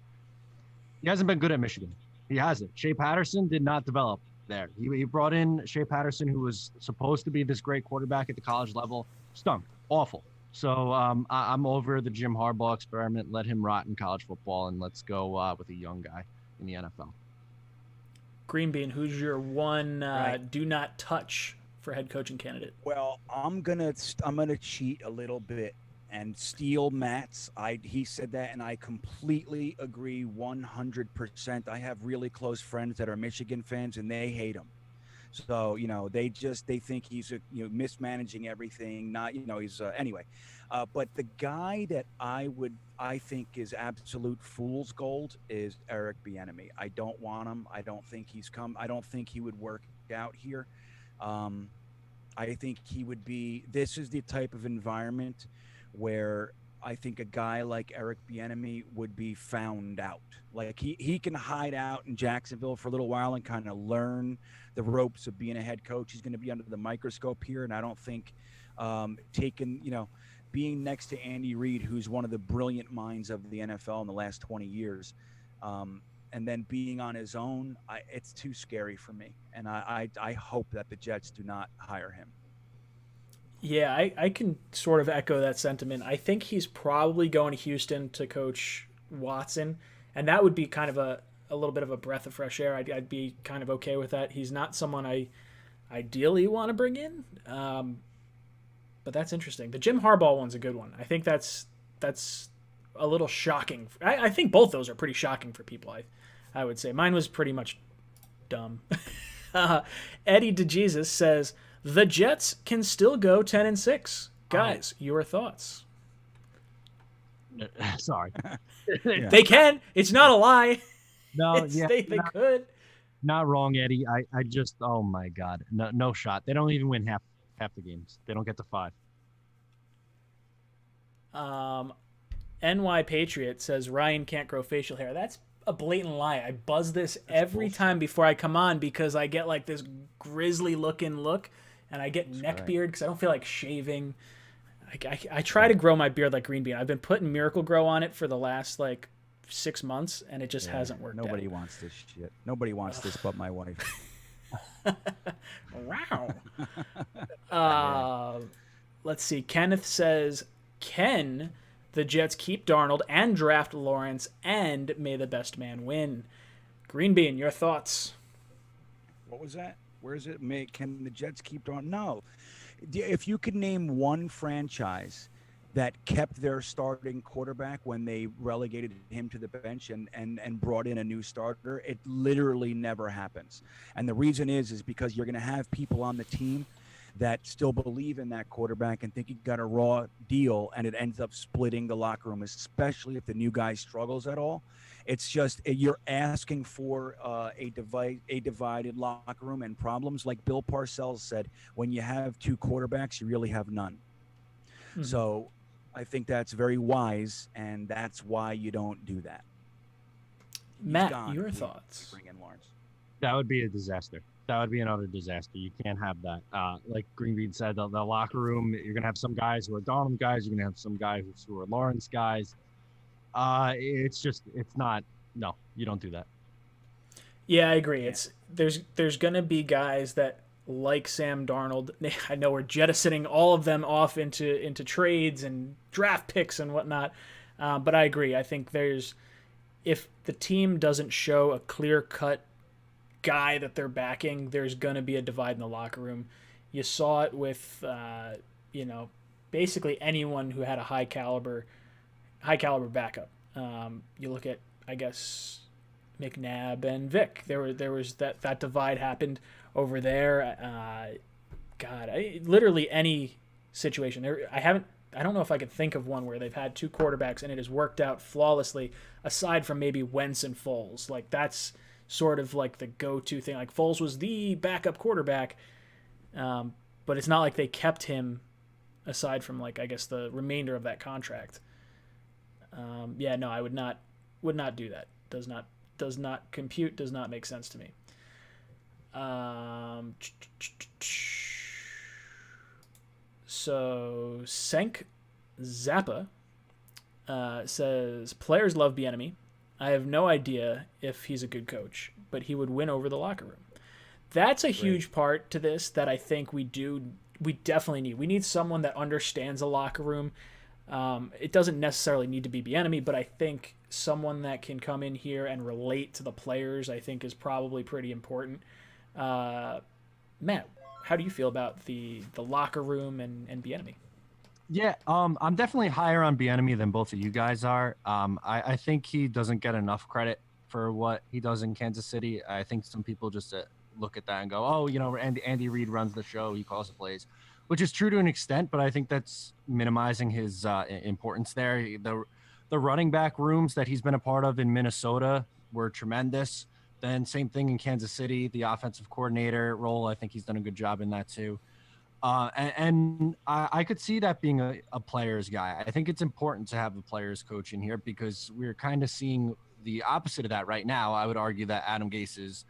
He hasn't been good at Michigan. He hasn't. Shea Patterson did not develop there. He brought in Shea Patterson, who was supposed to be this great quarterback at the college level. Stunk. Awful. So I'm over the Jim Harbaugh experiment. Let him rot in college football, and let's go with a young guy in the NFL. Green Bean, who's your one do not touch for head coaching candidate? Well, I'm gonna cheat a little bit and steal Matt's. He said that, and I completely agree 100%. I have really close friends that are Michigan fans, and they hate him. So they think he's mismanaging everything. Not he's anyway. But the guy that I think is absolute fool's gold is Eric Bieniemy. I don't want him. I don't think I don't think he would work out here. I think he would be. This is the type of environment where I think a guy like Eric Bieniemy would be found out. Like he can hide out in Jacksonville for a little while and kind of learn the ropes of being a head coach. He's going to be under the microscope here, and I don't think being next to Andy Reid, who's one of the brilliant minds of the NFL in the last 20 years, and then being on his own, it's too scary for me. And I hope that the Jets do not hire him. Yeah, I can sort of echo that sentiment. I think he's probably going to Houston to coach Watson, and that would be kind of a little bit of a breath of fresh air. I'd be kind of okay with that. He's not someone I ideally want to bring in, but that's interesting. The Jim Harbaugh one's a good one. I think that's a little shocking. I think both those are pretty shocking for people. I would say mine was pretty much dumb. Eddie DeJesus says the Jets can still go 10-6. Guys, your thoughts? Sorry. Yeah. They can. It's not a lie. No, They could. Not wrong, Eddie. I just, oh my God, no shot. They don't even win half the games. They don't get to 5. NY Patriot says Ryan can't grow facial hair. That's a blatant lie. I buzz this every time before I come on because I get like this grizzly looking look, and I get neck beard because I don't feel like shaving. I try to grow my beard like Green Bean. I've been putting Miracle Grow on it for the last 6 months, and it just hasn't worked. Nobody wants this shit. Nobody wants this but my wife. Wow. Let's see. Kenneth says, can the Jets keep Darnold and draft Lawrence, and may the best man win? Green Bean, your thoughts? What was that? Where is it? Can the Jets keep Darnold? No. If you could name one franchise that kept their starting quarterback when they relegated him to the bench and brought in a new starter, it literally never happens. And the reason is because you're going to have people on the team that still believe in that quarterback and think he got a raw deal, and it ends up splitting the locker room, especially if the new guy struggles at all. It's just you're asking for a divided locker room and problems. Like Bill Parcells said, when you have two quarterbacks, you really have none. Mm-hmm. So I think that's very wise, and that's why you don't do that. Matt, your thoughts? Bring in Lawrence. That would be a disaster. That would be another disaster. You can't have that. Like Green Bean said, the locker room, you're going to have some guys who are Darnold guys. You're going to have some guys who are Lawrence guys. It's not, no, you don't do that. Yeah, I agree. It's there's gonna be guys that like Sam Darnold. I know we're jettisoning all of them off into trades and draft picks and whatnot, but I agree. I think if the team doesn't show a clear cut guy that they're backing, there's gonna be a divide in the locker room. You saw it with basically anyone who had a high caliber backup. You look at, I guess, McNabb and Vic. There was that divide happened over there. Literally any situation. I don't know if I could think of one where they've had two quarterbacks and it has worked out flawlessly, aside from maybe Wentz and Foles. Like that's sort of like the go-to thing. Like Foles was the backup quarterback, but it's not like they kept him aside from like I guess the remainder of that contract. I would not do that. Does not compute, does not make sense to me. So Senk Zappa says players love Bieniemy. I have no idea if he's a good coach, but he would win over the locker room. That's a huge part to this that I think we definitely need. We need someone that understands a locker room. It doesn't necessarily need to be Bieniemy, but I think someone that can come in here and relate to the players, I think, is probably pretty important. Matt, how do you feel about the locker room and Bieniemy? Yeah, I'm definitely higher on Bieniemy than both of you guys are. I think he doesn't get enough credit for what he does in Kansas City. I think some people just look at that and go, oh, Andy Reid runs the show, he calls the plays, which is true to an extent, but I think that's minimizing his importance there. The running back rooms that he's been a part of in Minnesota were tremendous. Then same thing in Kansas City, the offensive coordinator role. I think he's done a good job in that too. And I could see that being a player's guy. I think it's important to have a player's coach in here because we're kind of seeing the opposite of that right now. I would argue that Adam Gase is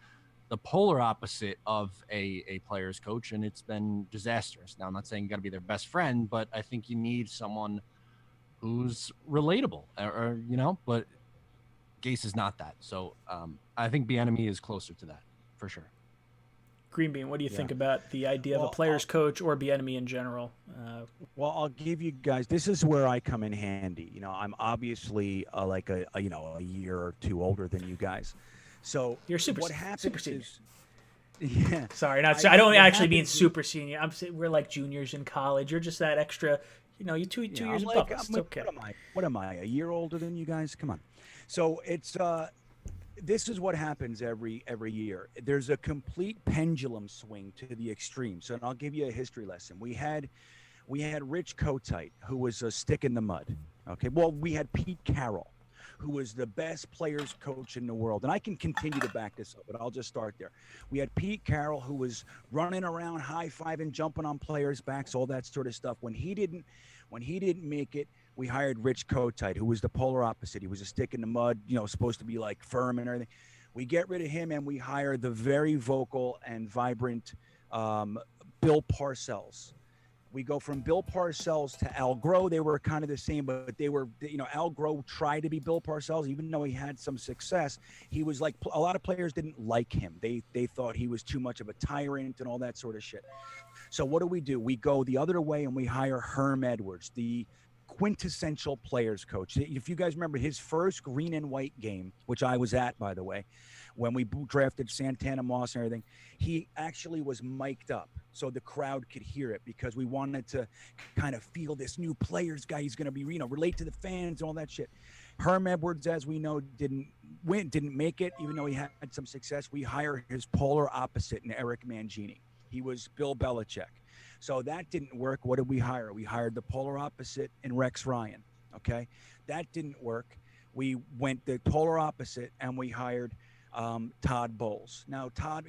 the polar opposite of a player's coach, and it's been disastrous. Now, I'm not saying you got to be their best friend, but I think you need someone who's relatable, but Gase is not that. So I think Bieniemy is closer to that for sure. Green Bean, what do you think about the idea of a player's coach or Bieniemy in general? Well, I'll give you guys. This is where I come in handy. I'm obviously like a year or two older than you guys. So you're what happens super senior. Yeah. Sorry, I don't actually mean super senior. We're like juniors in college. You're just that extra. You're two years above us. It's okay. What am I? A year older than you guys? Come on. So it's this is what happens every year. There's a complete pendulum swing to the extreme. So, and I'll give you a history lesson. We had Rich Kotite, who was a stick in the mud. Okay. Well, we had Pete Carroll, who was the best players coach in the world. And I can continue to back this up, but I'll just start there. We had Pete Carroll, who was running around, high-fiving, jumping on players' backs, all that sort of stuff. When he didn't make it, we hired Rich Kotite, who was the polar opposite. He was a stick in the mud, supposed to be like firm and everything. We get rid of him and we hire the very vocal and vibrant Bill Parcells. We go from Bill Parcells to Al Groh. They were kind of the same, but they were, Al Groh tried to be Bill Parcells, even though he had some success. He was like, a lot of players didn't like him. They thought he was too much of a tyrant and all that sort of shit. So what do? We go the other way and we hire Herm Edwards, the quintessential players coach. If you guys remember his first green and white game, which I was at, by the way, when we drafted Santana Moss and everything, he actually was mic'd up so the crowd could hear it because we wanted to kind of feel this new players guy. He's going to be, relate to the fans and all that shit. Herm Edwards, as we know, didn't make it, even though he had some success. We hire his polar opposite in Eric Mangini. He was Bill Belichick. So that didn't work. What did we hire? We hired the polar opposite in Rex Ryan. Okay. That didn't work. We went the polar opposite and we hired Todd Bowles. Now, Todd,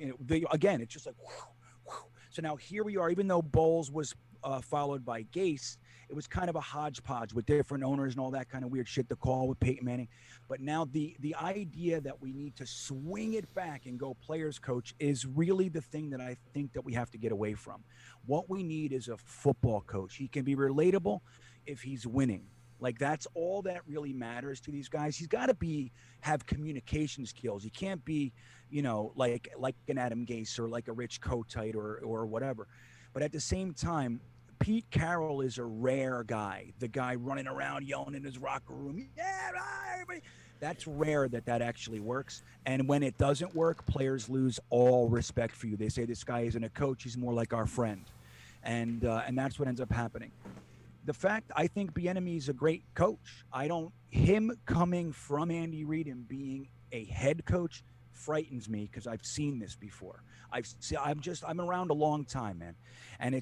again, it's just like, whew, whew. So now here we are, even though Bowles was followed by Gase, it was kind of a hodgepodge with different owners and all that kind of weird shit to call with Peyton Manning. But now the idea that we need to swing it back and go players coach is really the thing that I think that we have to get away from. What we need is a football coach. He can be relatable if he's winning. Like, that's all that really matters to these guys. He's got to have communication skills. He can't be, like an Adam Gase or like a Rich Kotite or whatever. But at the same time, Pete Carroll is a rare guy. The guy running around yelling in his locker room, yeah, everybody. That's rare that actually works. And when it doesn't work, players lose all respect for you. They say this guy isn't a coach; he's more like our friend, and that's what ends up happening. The fact, I think Bieniemy is a great coach. Him coming from Andy Reid and being a head coach frightens me because I've seen this before. I'm around a long time, man, and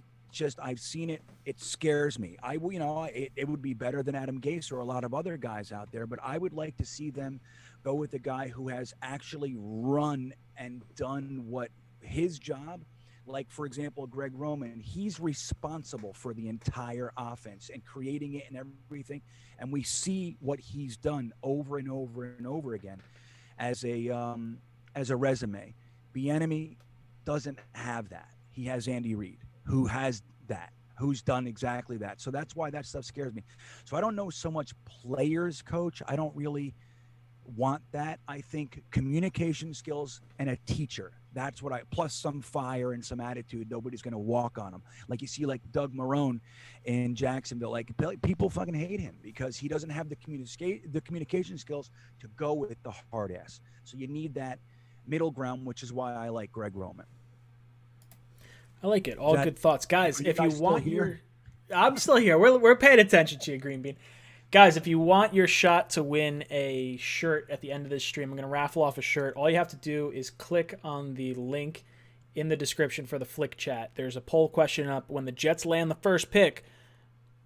I've seen it. It scares me. It would be better than Adam Gase or a lot of other guys out there, but I would like to see them go with a guy who has actually run and done what his job. Like, for example, Greg Roman, he's responsible for the entire offense and creating it and everything. And we see what he's done over and over and over again as a resume. Bieniemy doesn't have that. He has Andy Reid, who has that, who's done exactly that. So that's why that stuff scares me. So I don't know so much players coach. I don't really want that. I think communication skills and a teacher. That's what plus some fire and some attitude. Nobody's going to walk on him. Like you see, like Doug Marrone in Jacksonville, like people fucking hate him because he doesn't have the communication skills to go with the hard ass. So you need that middle ground, which is why I like Greg Roman. I like it. All good thoughts. Guys, if you want I'm still here. We're paying attention to you, Green Bean. Guys, if you want your shot to win a shirt at the end of this stream, I'm going to raffle off a shirt. All you have to do is click on the link in the description for the Flick Chat. There's a poll question up. When the Jets land the first pick,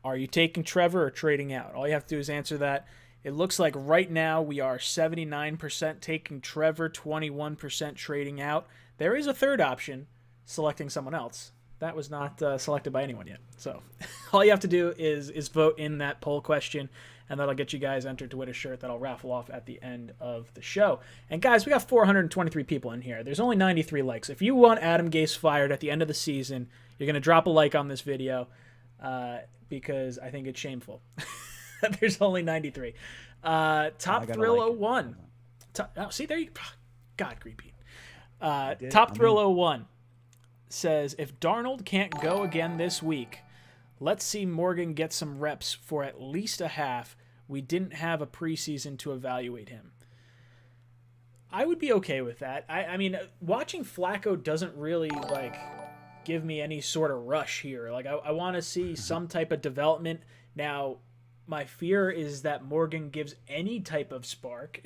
are you taking Trevor or trading out? All you have to do is answer that. It looks like right now we are 79% taking Trevor, 21% trading out. There is a third option, selecting someone else. That was not selected by anyone yet. So all you have to do is vote in that poll question, and that'll get you guys entered to win a shirt that I'll raffle off at the end of the show. And guys, we got 423 people in here. There's only 93 likes. If you want Adam Gase fired at the end of the season, you're going to drop a like on this video because I think it's shameful. There's only 93. Top Thrill 01. See, there you God, Green Bean. Top Thrill 01. Says, if Darnold can't go again this week, let's see Morgan get some reps for at least a half. We didn't have a preseason to evaluate him. I would be okay with that. I mean, watching Flacco doesn't really, give me any sort of rush here. I want to see some type of development. Now, my fear is that Morgan gives any type of spark,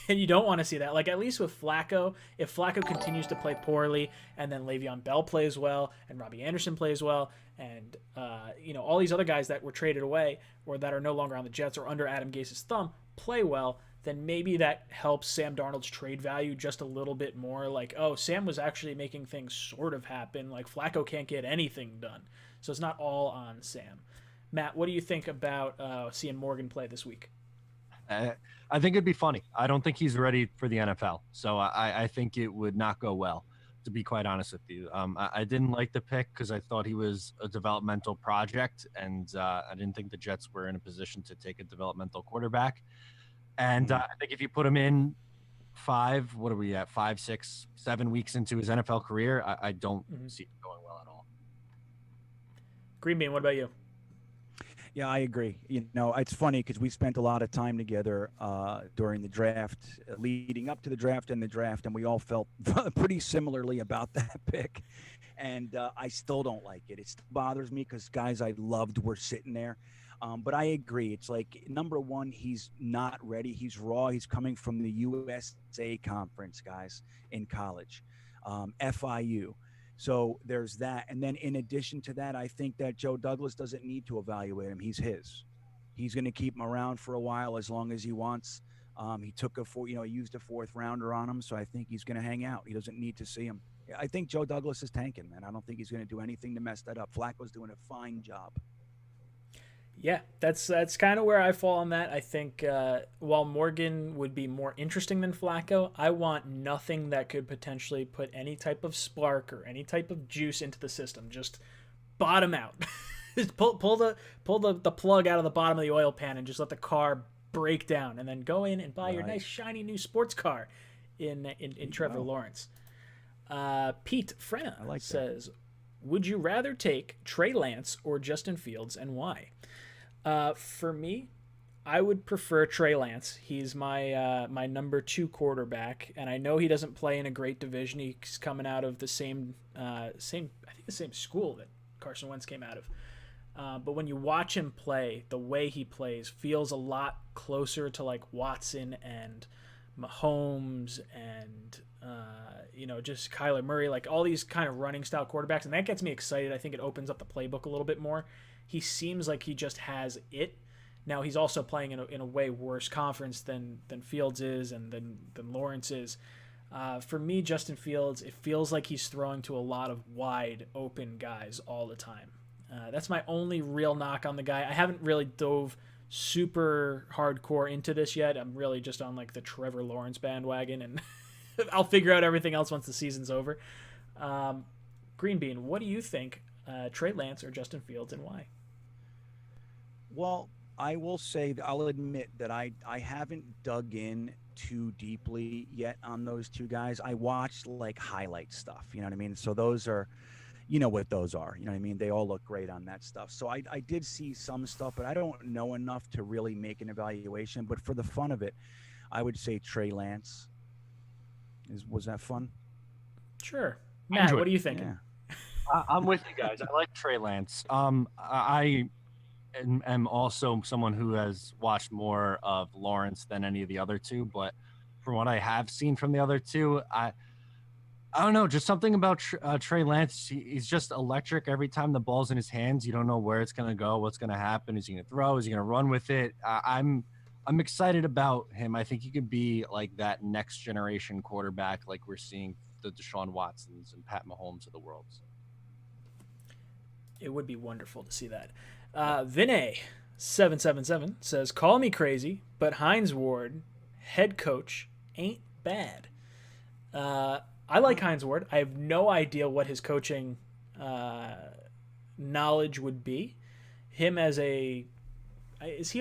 and you don't want to see that. At least with Flacco, if Flacco continues to play poorly, and then Le'Veon Bell plays well, and Robbie Anderson plays well, and all these other guys that were traded away or that are no longer on the Jets or under Adam Gase's thumb play well, then maybe that helps Sam Darnold's trade value just a little bit more. Sam was actually making things sort of happen. Flacco can't get anything done. So it's not all on Sam. Matt, what do you think about seeing Morgan play this week? I think it'd be funny. I don't think he's ready for the NFL. So I think it would not go well, to be quite honest with you. I didn't like the pick because I thought he was a developmental project, and I didn't think the Jets were in a position to take a developmental quarterback. And I think if you put him in 5, 6, 7 weeks into his NFL career, I don't see it going well at all. Green Bean, what about you? Yeah, I agree. It's funny because we spent a lot of time together during the draft, leading up to the draft and the draft, and we all felt pretty similarly about that pick. And I still don't like it. It still bothers me because guys I loved were sitting there. But I agree. It's number one, he's not ready. He's raw. He's coming from the USA conference, guys, in college, FIU. So there's that. And then in addition to that, I think that Joe Douglas doesn't need to evaluate him. He's his. He's going to keep him around for a while as long as he wants. He took he used a 4th rounder on him. So I think he's going to hang out. He doesn't need to see him. I think Joe Douglas is tanking, man. I don't think he's going to do anything to mess that up. Flacco's doing a fine job. Yeah, that's kind of where I fall on that. I think while Morgan would be more interesting than Flacco, I want nothing that could potentially put any type of spark or any type of juice into the system. Just bottom out. Just pull the plug out of the bottom of the oil pan and just let the car break down, and then go in and buy your nice shiny new sports car in Trevor Lawrence. Pete Frenna says, would you rather take Trey Lance or Justin Fields, and why? For me, I would prefer Trey Lance. He's my number 2 quarterback, and I know he doesn't play in a great division. He's coming out of the same school that Carson Wentz came out of. But when you watch him play, the way he plays feels a lot closer to like Watson and Mahomes and just Kyler Murray, like all these kind of running style quarterbacks, and that gets me excited. I think it opens up the playbook a little bit more. He seems like he just has it. Now he's also playing in a way worse conference than Fields is and than Lawrence is. For me, Justin Fields, it feels like he's throwing to a lot of wide open guys all the time. That's my only real knock on the guy. I haven't really dove super hardcore into this yet. I'm really just on like the Trevor Lawrence bandwagon, and I'll figure out everything else once the season's over. Green Bean, what do you think? Trey Lance or Justin Fields, and why? Well, I will say, I'll admit that I haven't dug in too deeply yet on those two guys. I watched like highlight stuff, you know what I mean? So those are, you know what those are, you know what I mean? They all look great on that stuff. So I did see some stuff, but I don't know enough to really make an evaluation. But for the fun of it, I would say Trey Lance. Was that fun? Sure. Matt, what are you thinking? Yeah. I'm with you guys. I like Trey Lance. I am also someone who has watched more of Lawrence than any of the other two, but from what I have seen from the other two, I don't know, just something about Trey Lance. He's just electric every time the ball's in his hands. You don't know where it's going to go, what's going to happen. Is he going to throw? Is he going to run with it? I'm excited about him. I think he could be like that next generation quarterback, like we're seeing the Deshaun Watsons and Pat Mahomes of the world. It would be wonderful to see that. Vinay777 says, call me crazy, but Hines Ward, head coach, ain't bad. I like Hines Ward. I have no idea what his coaching knowledge would be. Him as is he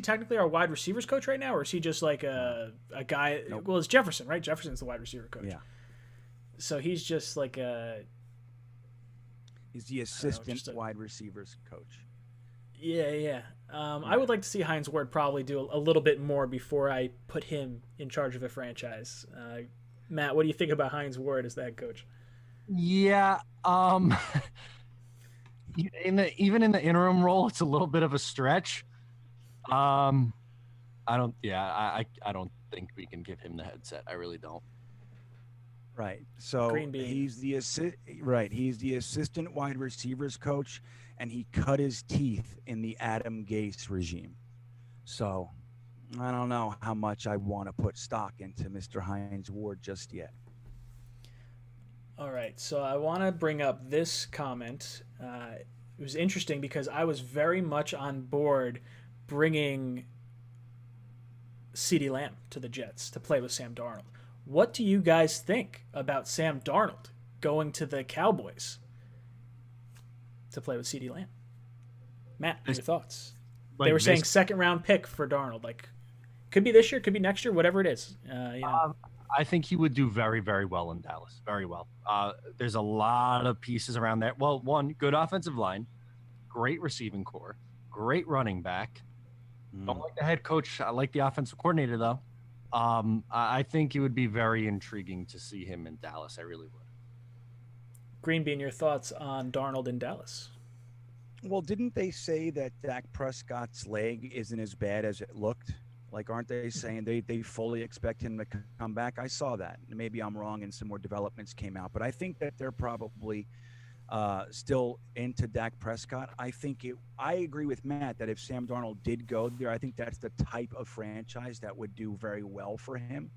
technically our wide receivers coach right now, or is he just like a guy? Nope. Well, it's Jefferson, right? Jefferson's the wide receiver coach. Yeah. So he's just like he's the assistant wide receivers coach. Yeah. I would like to see Hines Ward probably do a little bit more before I put him in charge of a franchise. Matt, what do you think about Hines Ward as the head coach? Yeah. Even in the interim role, it's a little bit of a stretch. I don't think we can give him the headset. I really don't. Right. So he's the assistant wide receivers coach, and he cut his teeth in the Adam Gase regime. So I don't know how much I want to put stock into Mr. Hines Ward just yet. All right. So I want to bring up this comment. It was interesting because I was very much on board bringing CeeDee Lamb to the Jets to play with Sam Darnold. What do you guys think about Sam Darnold going to the Cowboys to play with CeeDee Lamb? Matt, your thoughts? They were saying second-round pick for Darnold. Like, could be this year, could be next year, whatever it is. I think he would do very, very well in Dallas. Very well. There's a lot of pieces around there. Well, one, good offensive line, great receiving core, great running back. Don't like the head coach. I like the offensive coordinator, though. I think it would be very intriguing to see him in Dallas. I really would. Green Bean, your thoughts on Darnold in Dallas? Well, didn't they say that Dak Prescott's leg isn't as bad as it looked? Like, aren't they saying they fully expect him to come back? I saw that. Maybe I'm wrong and some more developments came out. But I think that they're probably still into Dak Prescott. I agree with Matt that if Sam Darnold did go there, I think that's the type of franchise that would do very well for him.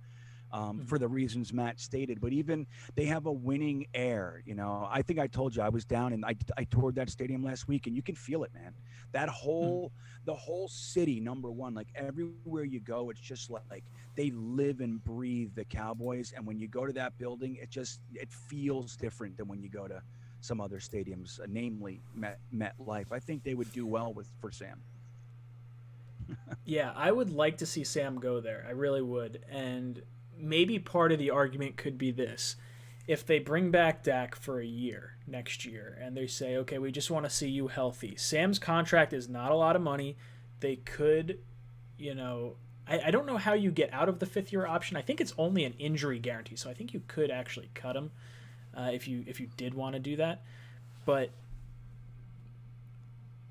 for the reasons Matt stated. But even they have a winning air. I think I told you I was down and I toured that stadium last week, and you can feel it, man. The whole city, number one, like everywhere you go, it's just like they live and breathe the Cowboys. And when you go to that building, it feels different than when you go to some other stadiums, namely MetLife. I think they would do well for Sam. Yeah, I would like to see Sam go there. I really would. And maybe part of the argument could be this. If they bring back Dak for a year next year and they say, okay, we just want to see you healthy. Sam's contract is not a lot of money. They could, I don't know how you get out of the 5th-year option. I think it's only an injury guarantee, so I think you could actually cut him if you did want to do that. But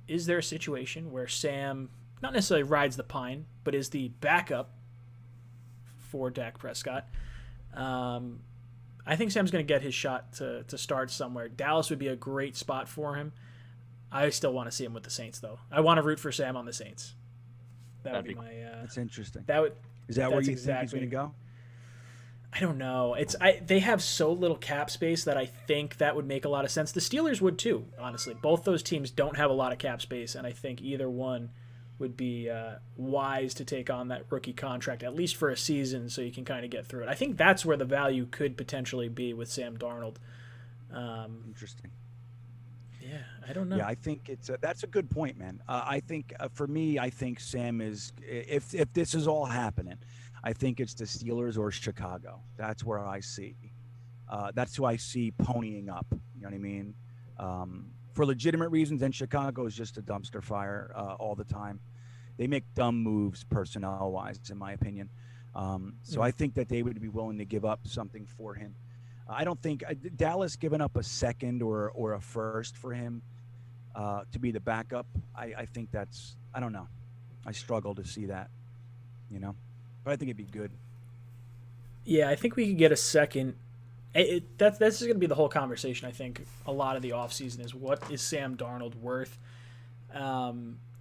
is there a situation where Sam not necessarily rides the pine, but is the backup for Dak Prescott? I think Sam's going to get his shot to start somewhere. Dallas would be a great spot for him. I still want to see him with the Saints, though. I want to root for Sam on the Saints. That would be my. That's interesting. Is that where you think he's going to go? I don't know. They have so little cap space that I think that would make a lot of sense. The Steelers would too, honestly. Both those teams don't have a lot of cap space, and I think either one would be wise to take on that rookie contract, at least for a season, so you can kind of get through it. I think that's where the value could potentially be with Sam Darnold. Interesting. Yeah, I don't know. Yeah, I think that's a good point, man. I think for me, I think Sam is, if this is all happening, I think it's the Steelers or Chicago. That's where I see. That's who I see ponying up. You know what I mean? For legitimate reasons, and Chicago is just a dumpster fire all the time. They make dumb moves personnel-wise, in my opinion. So I think that they would be willing to give up something for him. I don't think Dallas giving up a second or a first for him to be the backup. I think that's, I don't know. I struggle to see that, but I think it'd be good. Yeah, I think we could get a second. That's just going to be the whole conversation, I think. A lot of the offseason is, what is Sam Darnold worth?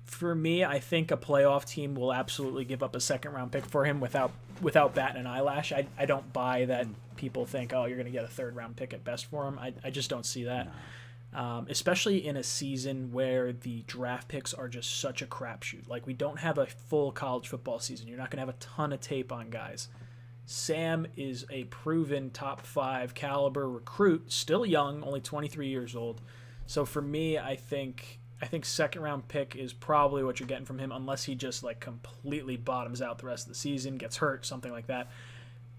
For me, I think a playoff team will absolutely give up a second-round pick for him without batting an eyelash. I don't buy that people think, oh, you're going to get a third-round pick at best for him. I just don't see that. No. Especially in a season where the draft picks are just such a crapshoot. Like, we don't have a full college football season. You're not going to have a ton of tape on guys. Sam is a proven top 5 caliber recruit, still young, only 23 years old. So for me, I think second round pick is probably what you're getting from him, unless he just like completely bottoms out the rest of the season, gets hurt, something like that.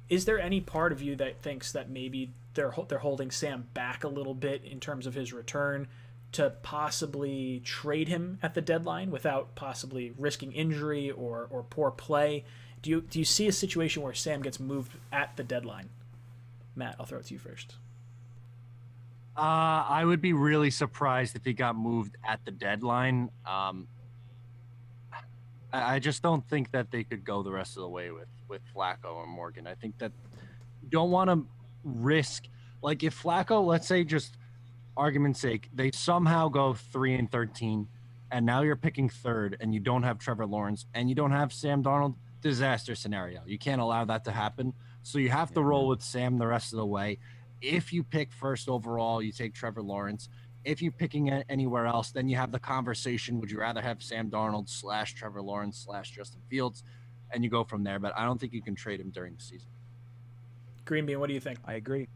Is there any part of you that thinks that maybe they're holding Sam back a little bit in terms of his return to possibly trade him at the deadline without possibly risking injury or poor play? Do you see a situation where Sam gets moved at the deadline? Matt, I'll throw it to you first. I would be really surprised if he got moved at the deadline. I just don't think that they could go the rest of the way with Flacco or Morgan. I think that you don't want to risk, like if Flacco, let's say just argument's sake, they somehow go 3-13, and now you're picking third, and you don't have Trevor Lawrence, and you don't have Sam Darnold. Disaster scenario. You can't allow that to happen. So you have to roll with Sam the rest of the way. If you pick first overall, you take Trevor Lawrence. If you're picking anywhere else, then you have the conversation. Would you rather have Sam Darnold / Trevor Lawrence / Justin Fields? And you go from there. But I don't think you can trade him during the season. Green Bean, what do you think? I agree.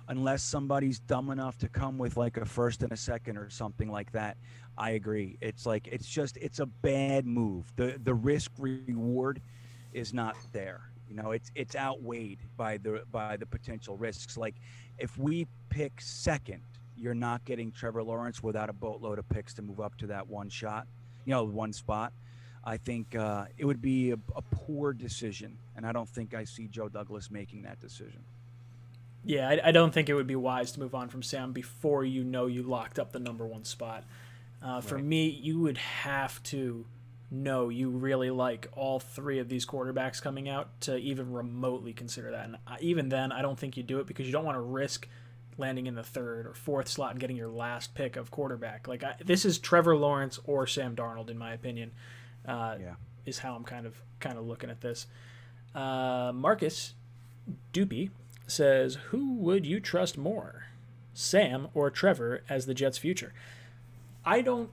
Unless somebody's dumb enough to come with like a first and a second or something like that, I agree. It's a bad move. The risk reward is not there. It's outweighed by the potential risks. Like if we pick second, you're not getting Trevor Lawrence without a boatload of picks to move up to that one spot. I think it would be a poor decision, and I don't think I see Joe Douglas making that decision. Yeah, I don't think it would be wise to move on from Sam before you locked up the number 1 spot. For me, you would have to know you really like all 3 of these quarterbacks coming out to even remotely consider that. And even then, I don't think you do it because you don't want to risk landing in the 3rd or 4th slot and getting your last pick of quarterback. This is Trevor Lawrence or Sam Darnold, in my opinion, is how I'm kind of looking at this. Marcus, Doopy says, who would you trust more, Sam or Trevor as the Jets' future? I don't.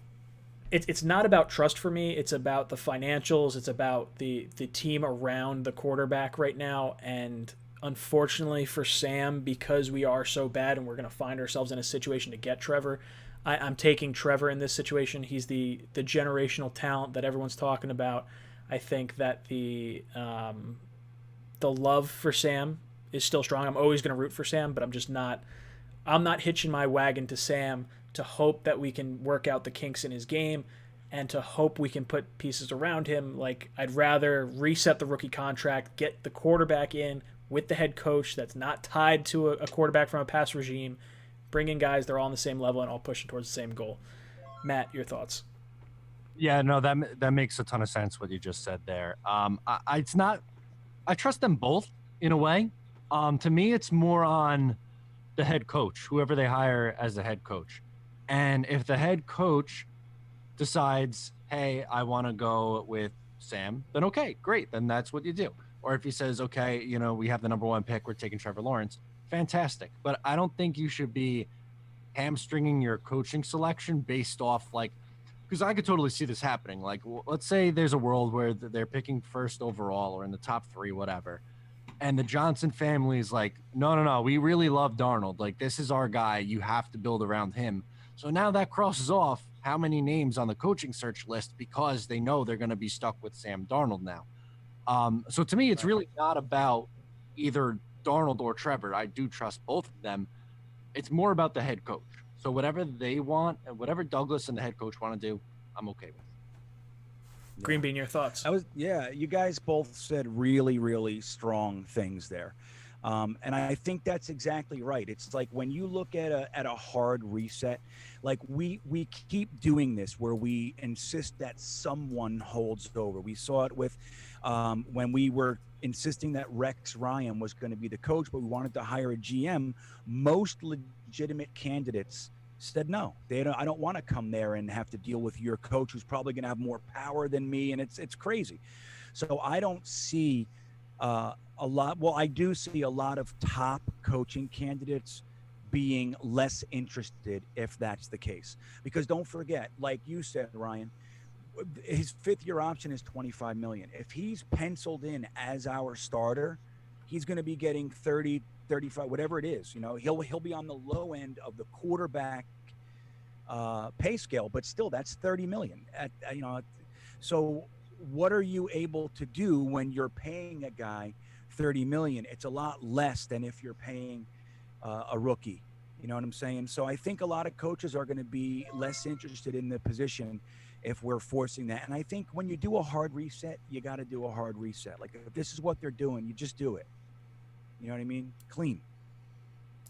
It's not about trust for me. It's about the financials. It's about the team around the quarterback right now. And unfortunately for Sam, because we are so bad and we're going to find ourselves in a situation to get Trevor, I'm taking Trevor in this situation. He's the generational talent that everyone's talking about. I think that the love for Sam is still strong. I'm always going to root for Sam, but I'm not hitching my wagon to Sam to hope that we can work out the kinks in his game and to hope we can put pieces around him. Like, I'd rather reset the rookie contract, get the quarterback in with the head coach that's not tied to a quarterback from a past regime, bring in guys, they're all on the same level and all pushing towards the same goal. Matt, your thoughts? Yeah, no, that makes a ton of sense what you just said there. I trust them both in a way. To me, it's more on the head coach, whoever they hire as the head coach. And if the head coach decides, hey, I want to go with Sam, then okay, great. Then that's what you do. Or if he says, okay, we have the number 1 pick, we're taking Trevor Lawrence, fantastic. But I don't think you should be hamstringing your coaching selection based off because I could totally see this happening. Like, let's say there's a world where they're picking first overall or in the top 3, whatever. And the Johnson family is like, no, we really love Darnold. Like, this is our guy. You have to build around him. So now that crosses off how many names on the coaching search list because they know they're going to be stuck with Sam Darnold now. So to me, it's really not about either Darnold or Trevor. I do trust both of them. It's more about the head coach. So whatever they want and whatever Douglas and the head coach want to do, I'm okay with. Green Bean, your thoughts? You guys both said really, really strong things there. And I think that's exactly right. It's like when you look at a hard reset, like we keep doing this where we insist that someone holds over. We saw it with when we were insisting that Rex Ryan was going to be the coach, but we wanted to hire a GM. Most legitimate candidates said no. I don't want to come there and have to deal with your coach who's probably going to have more power than me, and it's crazy. So I don't see a lot. Well, I do see a lot of top coaching candidates being less interested if that's the case. Because don't forget, like you said, Ryan, his 5th-year option is $25 million. If he's penciled in as our starter, he's going to be getting 30, 35, whatever it is. He'll be on the low end of the quarterback pay scale, but still, that's $30 million. So what are you able to do when you're paying a guy $30 million? It's a lot less than if you're paying a rookie. You know what I'm saying? So I think a lot of coaches are going to be less interested in the position if we're forcing that. And I think when you do a hard reset, you got to do a hard reset. Like, if this is what they're doing, you just do it. You know what I mean? Clean.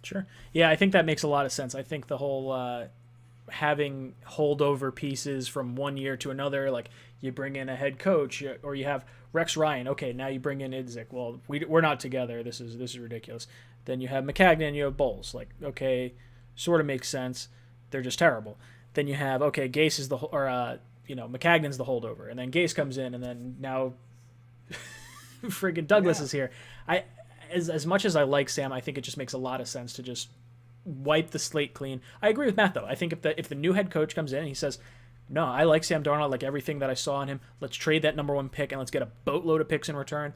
Sure. Yeah, I think that makes a lot of sense. I think the whole having holdover pieces from one year to another, like you bring in a head coach or you have Rex Ryan. Okay, now you bring in Idzik. Well, we're not together. This is ridiculous. Then you have McCagnon, you have Bowles. Like, okay, sort of makes sense. They're just terrible. Then you have, okay, Gase is McCagnon's the holdover, and then Gase comes in, and then now friggin' Douglas is here. As much as I like Sam, I think it just makes a lot of sense to just wipe the slate clean. I agree with Matt, though. I think if the new head coach comes in and he says, no, I like Sam Darnold, I like everything that I saw in him, let's trade that number 1 pick and let's get a boatload of picks in return,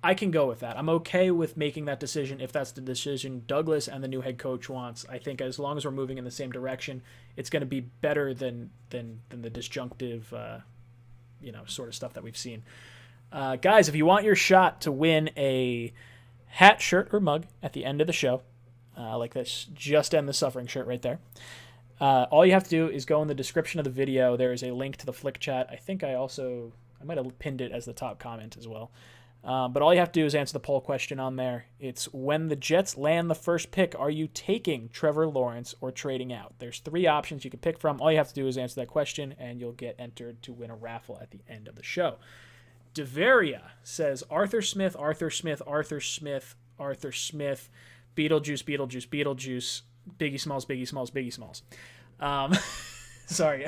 I can go with that. I'm okay with making that decision if that's the decision Douglas and the new head coach wants. I think as long as we're moving in the same direction, it's going to be better than the disjunctive, sort of stuff that we've seen. Guys, if you want your shot to win a hat, shirt, or mug at the end of the show, like this Just End the Suffering shirt right there, all you have to do is go in the description of the video. There is a link to the Flick chat. I think I might have pinned it as the top comment as well. But all you have to do is answer the poll question on there. It's, when the Jets land the first pick, are you taking Trevor Lawrence or trading out? There's 3 options you can pick from. All you have to do is answer that question, and you'll get entered to win a raffle at the end of the show. Deveria says, Arthur Smith, Arthur Smith, Arthur Smith, Arthur Smith, Beetlejuice, Beetlejuice, Beetlejuice, Biggie Smalls, Biggie Smalls, Biggie Smalls. Sorry.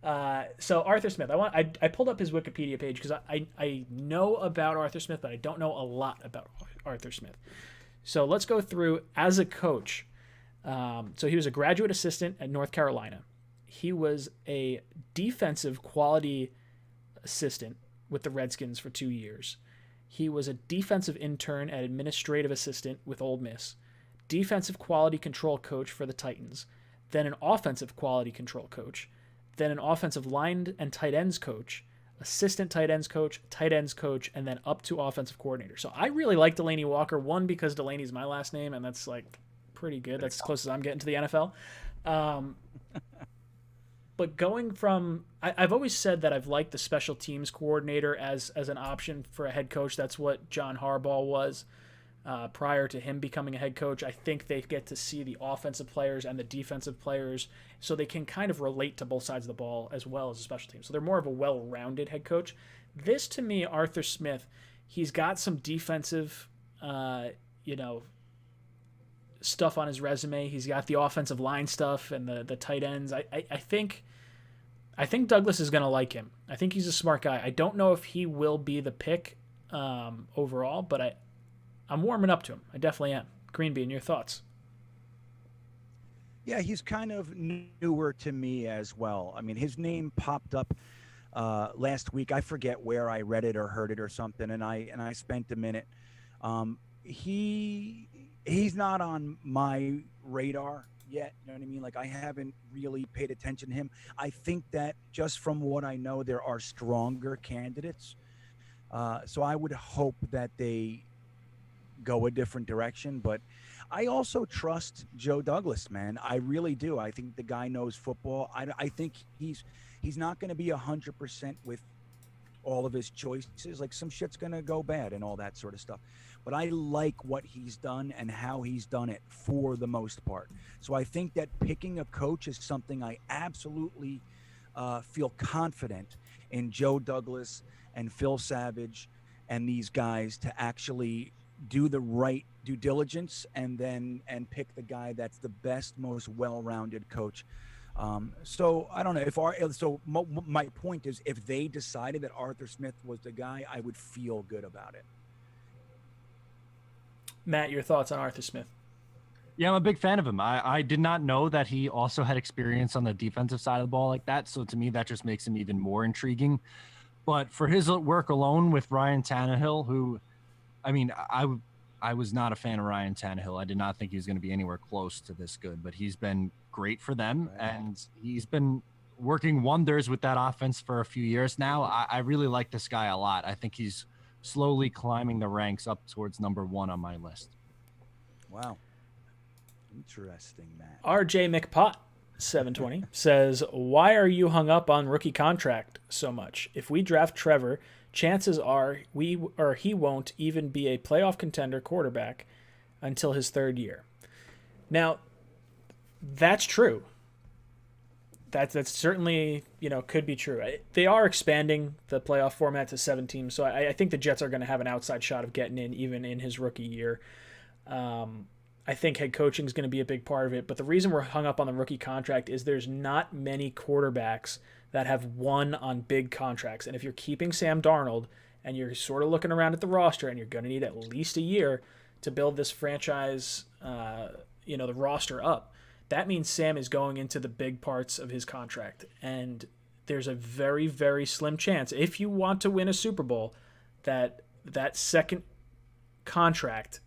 So Arthur Smith, I pulled up his Wikipedia page because I know about Arthur Smith, but I don't know a lot about Arthur Smith. So let's go through as a coach. So he was a graduate assistant at North Carolina. He was a defensive quality assistant with the Redskins for 2 years. He was a defensive intern and administrative assistant with Ole Miss, defensive quality control coach for the Titans, then an offensive quality control coach, then an offensive line and tight ends coach, assistant tight ends coach, and then up to offensive coordinator. So I really like Delaney Walker, one, because Delaney's my last name, and that's like pretty good. That's as close as I'm getting to the NFL. But going from, I've always said that I've liked the special teams coordinator as an option for a head coach. That's what John Harbaugh was prior to him becoming a head coach. I think they get to see the offensive players and the defensive players, so they can kind of relate to both sides of the ball as well as a special team. So they're more of a well-rounded head coach. This, to me, Arthur Smith, he's got some defensive, stuff on his resume. He's got the offensive line stuff and the tight ends. I think Douglas is going to like him. I think he's a smart guy. I don't know if he will be the pick overall, but I'm warming up to him. I definitely am. Green Bean, your thoughts? Yeah, he's kind of newer to me as well. I mean, his name popped up last week. I forget where I read it or heard it or something, and I spent a minute. He's not on my radar yet. You know what I mean? Like, I haven't really paid attention to him. I think that just from what I know, there are stronger candidates. So I would hope that they go a different direction. But I also trust Joe Douglas, man. I really do. I think the guy knows football. I think he's not going to be 100% with all of his choices. Like, some shit's going to go bad and all that sort of stuff. But I like what he's done and how he's done it for the most part. So I think that picking a coach is something I absolutely feel confident in Joe Douglas and Phil Savage and these guys to actually do the right due diligence and pick the guy that's the best, most well-rounded coach. So I don't know my point is, if they decided that Arthur Smith was the guy, I would feel good about it. Matt, your thoughts on Arthur Smith? Yeah, I'm a big fan of him. I did not know that he also had experience on the defensive side of the ball like that. So to me, that just makes him even more intriguing. But for his work alone with Ryan Tannehill, who, I mean, I was not a fan of Ryan Tannehill. I did not think he was going to be anywhere close to this good, but he's been great for them. And he's been working wonders with that offense for a few years now. I really like this guy a lot. I think he's slowly climbing the ranks up towards number one on my list. Wow. Interesting, Matt. RJ McPot, 720, says, why are you hung up on rookie contract so much? If we draft Trevor, chances are he won't even be a playoff contender quarterback until his third year. Now, that's true. That's certainly, could be true. They are expanding the playoff format to 7 teams, so I think the Jets are going to have an outside shot of getting in even in his rookie year. I think head coaching is going to be a big part of it, but the reason we're hung up on the rookie contract is there's not many quarterbacks that have won on big contracts. And if you're keeping Sam Darnold and you're sort of looking around at the roster and you're going to need at least a year to build this franchise, the roster up, that means Sam is going into the big parts of his contract. And there's a very, very slim chance, if you want to win a Super Bowl, that second contract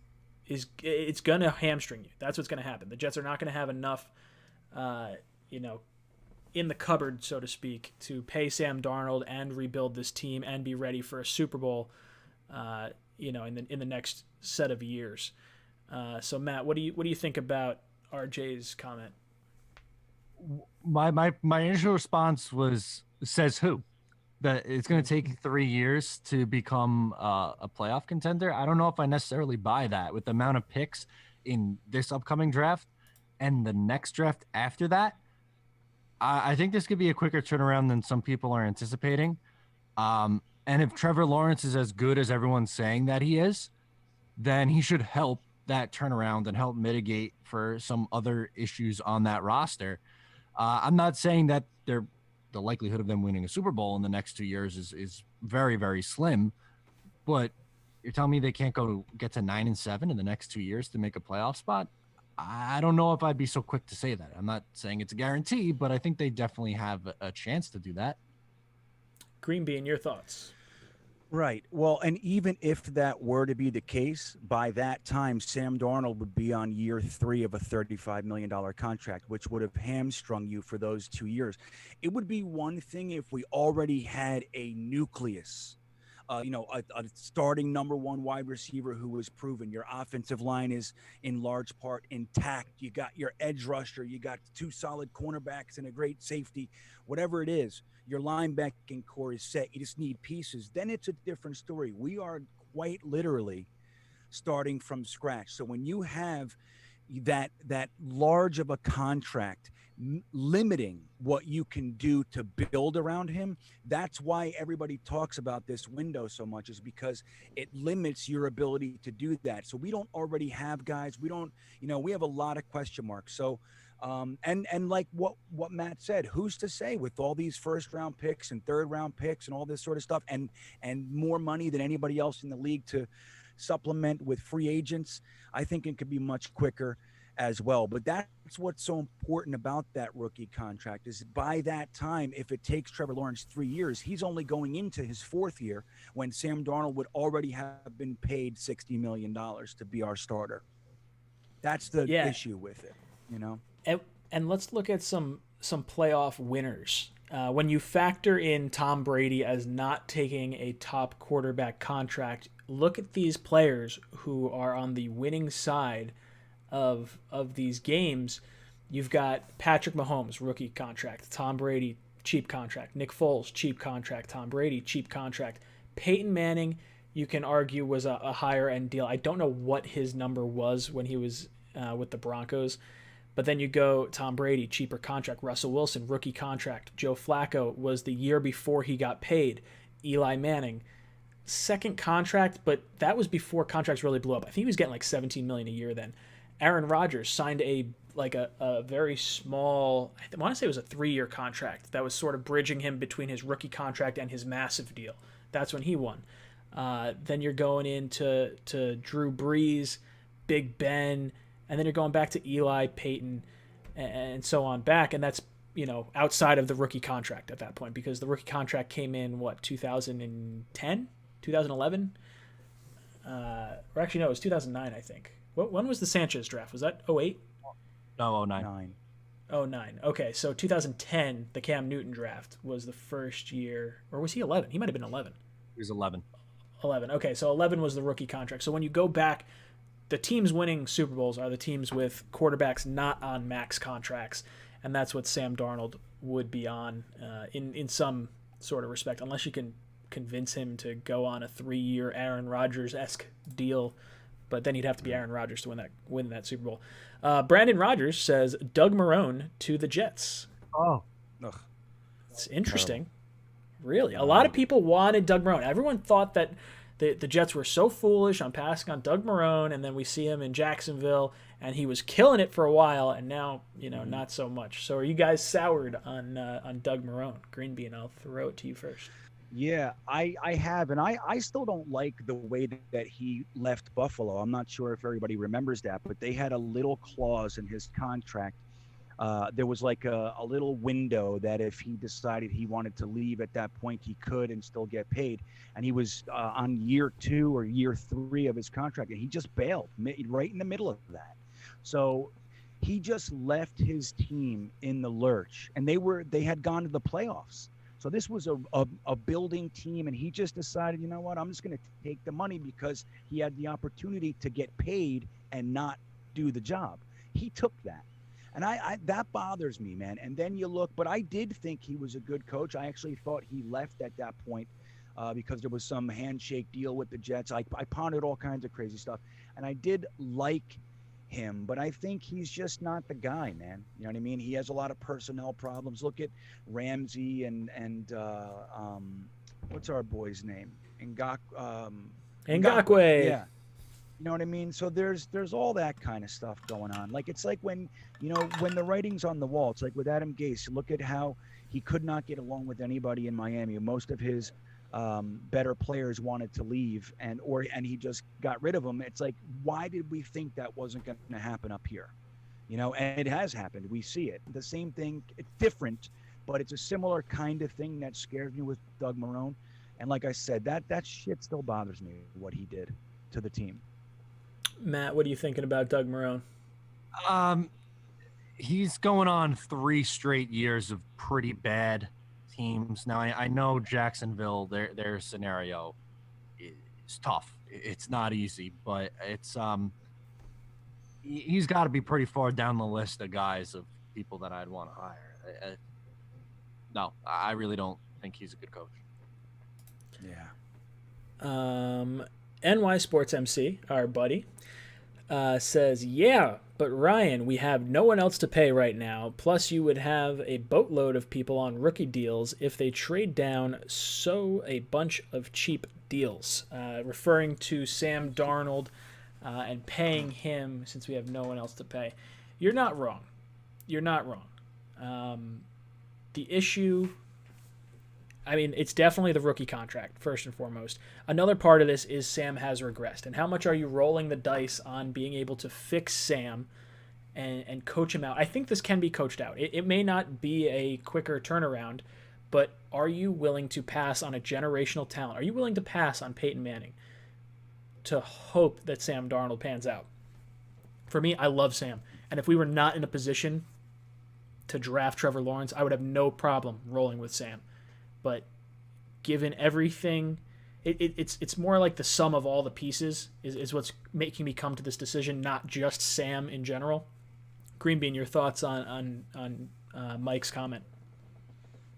it's going to hamstring you. That's what's going to happen. The Jets are not going to have enough, in the cupboard, so to speak, to pay Sam Darnold and rebuild this team and be ready for a Super Bowl, in the next set of years. So Matt, what do you think about RJ's comment? My initial response says who? That it's going to take 3 years to become a playoff contender. I don't know if I necessarily buy that with the amount of picks in this upcoming draft and the next draft after that. I think this could be a quicker turnaround than some people are anticipating. And if Trevor Lawrence is as good as everyone's saying that he is, then he should help that turnaround and help mitigate for some other issues on that roster. I'm not saying that the the likelihood of them winning a Super Bowl in the next 2 years is very, very slim. But you're telling me they can't get to 9-7 in the next 2 years to make a playoff spot? I don't know if I'd be so quick to say that. I'm not saying it's a guarantee, but I think they definitely have a chance to do that. Green Bean, your thoughts? Right. Well, and even if that were to be the case, by that time, Sam Darnold would be on year 3 of a $35 million contract, which would have hamstrung you for those 2 years. It would be one thing if we already had a nucleus, a starting number 1 wide receiver who was proven. Your offensive line is in large part intact. You got your edge rusher. You got 2 solid cornerbacks and a great safety. Whatever it is, your linebacking core is set. You just need pieces. Then it's a different story. We are quite literally starting from scratch. So when you have that large of a contract limiting what you can do to build around him, that's why everybody talks about this window so much, is because it limits your ability to do that. So we don't already have guys. We don't, we have a lot of question marks. So and like what Matt said, who's to say with all these first round picks and third round picks and all this sort of stuff and more money than anybody else in the league to supplement with free agents, I think it could be much quicker as well. But that's what's so important about that rookie contract, is by that time, if it takes Trevor Lawrence 3 years, he's only going into his 4th year when Sam Darnold would already have been paid $60 million to be our starter. That's the issue with it, And let's look at some playoff winners. When you factor in Tom Brady as not taking a top quarterback contract, look at these players who are on the winning side of these games. You've got Patrick Mahomes, rookie contract. Tom Brady, cheap contract. Nick Foles, cheap contract. Tom Brady, cheap contract. Peyton Manning, you can argue, was a higher end deal. I don't know what his number was when he was with the Broncos. But then you go Tom Brady, cheaper contract. Russell Wilson, rookie contract. Joe Flacco was the year before he got paid. Eli Manning, second contract, but that was before contracts really blew up. I think he was getting like $17 million a year then. Aaron Rodgers signed a very small, I want to say it was a 3-year contract that was sort of bridging him between his rookie contract and his massive deal. That's when he won. Then you're going into Drew Brees, Big Ben, and then you're going back to Eli, Peyton, and so on back. And that's, outside of the rookie contract at that point, because the rookie contract came in, 2010? 2011? Or actually, no, it was 2009, I think. When was the Sanchez draft? Was that 08? No, 09. 09. Okay, so 2010, the Cam Newton draft was the first year. Or was he 11? He might have been 11. He was 11. 11. Okay, so 11 was the rookie contract. So when you go back, the teams winning Super Bowls are the teams with quarterbacks not on max contracts, and that's what Sam Darnold would be on in some sort of respect, unless you can convince him to go on a 3-year Aaron Rodgers-esque deal, but then he'd have to be Aaron Rodgers to win that Super Bowl. Brandon Rogers says Doug Marrone to the Jets. Oh. Ugh. It's interesting. Really. A lot of people wanted Doug Marrone. Everyone thought that the Jets were so foolish on passing on Doug Marrone, and then we see him in Jacksonville, and he was killing it for a while, and now, not so much. So are you guys soured on Doug Marrone? Green Bean, I'll throw it to you first. Yeah, I have, and I still don't like the way that he left Buffalo. I'm not sure if everybody remembers that, but they had a little clause in his contract. There was like a little window that if he decided he wanted to leave at that point, he could and still get paid. And he was on year 2 or year 3 of his contract, and he just bailed right in the middle of that. So he just left his team in the lurch, and they had gone to the playoffs. So this was a building team, and he just decided, you know what, I'm just going to take the money because he had the opportunity to get paid and not do the job. He took that. And I that bothers me, man. And then you look, but I did think he was a good coach. I actually thought he left at that point because there was some handshake deal with the Jets. I pondered all kinds of crazy stuff. And I did like him, but I think he's just not the guy, man. You know what I mean? He has a lot of personnel problems. Look at Ramsey and what's our boy's name? Ngakoue. Yeah. You know what I mean? So there's all that kind of stuff going on. Like, it's like when the writing's on the wall. It's like with Adam Gase. Look at how He could not get along with anybody in Miami. Most of his better players wanted to leave, and he just got rid of them. It's like, why did we think that wasn't going to happen up here? And it has happened. We see it. The same thing, it's different, but it's a similar kind of thing that scares me with Doug Marrone. And like I said, that shit still bothers me, what he did to the team. Matt, what are you thinking about Doug Marrone? He's going on 3 straight years of pretty bad teams. Now, I know Jacksonville, their scenario is tough. It's not easy, but it's he's got to be pretty far down the list of guys of people that I'd want to hire. No, I really don't think he's a good coach. Yeah. NY Sports MC, our buddy, says, yeah, but Ryan, we have no one else to pay right now. Plus, you would have a boatload of people on rookie deals if they trade down, so a bunch of cheap deals. Referring to Sam Darnold and paying him since we have no one else to pay. You're not wrong. You're not wrong. The issue, I mean, it's definitely the rookie contract, first and foremost. Another part of this is Sam has regressed. And how much are you rolling the dice on being able to fix Sam and coach him out? I think this can be coached out. It may not be a quicker turnaround, but are you willing to pass on a generational talent? Are you willing to pass on Peyton Manning to hope that Sam Darnold pans out? For me, I love Sam. And if we were not in a position to draft Trevor Lawrence, I would have no problem rolling with Sam. But given everything, it's more like the sum of all the pieces is what's making me come to this decision, not just Sam in general. Green Bean, your thoughts on Mike's comment?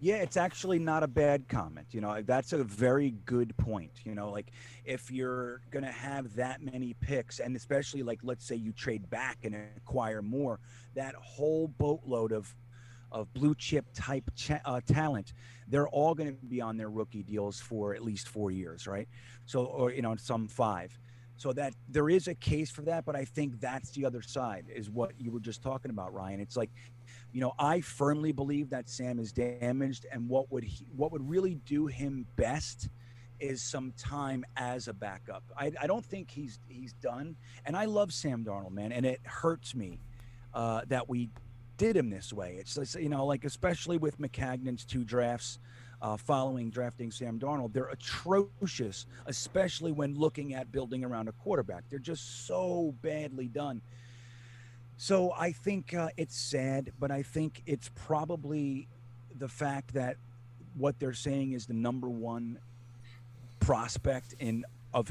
Yeah, it's actually not a bad comment. That's a very good point. Like, if you're going to have that many picks, and especially, like, let's say you trade back and acquire more, that whole boatload of blue chip type talent, they're all going to be on their rookie deals for at least 4 years, right? So, or, some 5. So that there is a case for that, but I think that's the other side, is what you were just talking about, Ryan. It's like, I firmly believe that Sam is damaged, and what would really do him best is some time as a backup. I don't think he's done, and I love Sam Darnold, man, and it hurts me that we did him this way. It's like, especially with McCagnon's 2 drafts following drafting Sam Darnold, they're atrocious, especially when looking at building around a quarterback. They're just so badly done. So I think it's sad, but I think it's probably the fact that what they're saying is the number 1 prospect in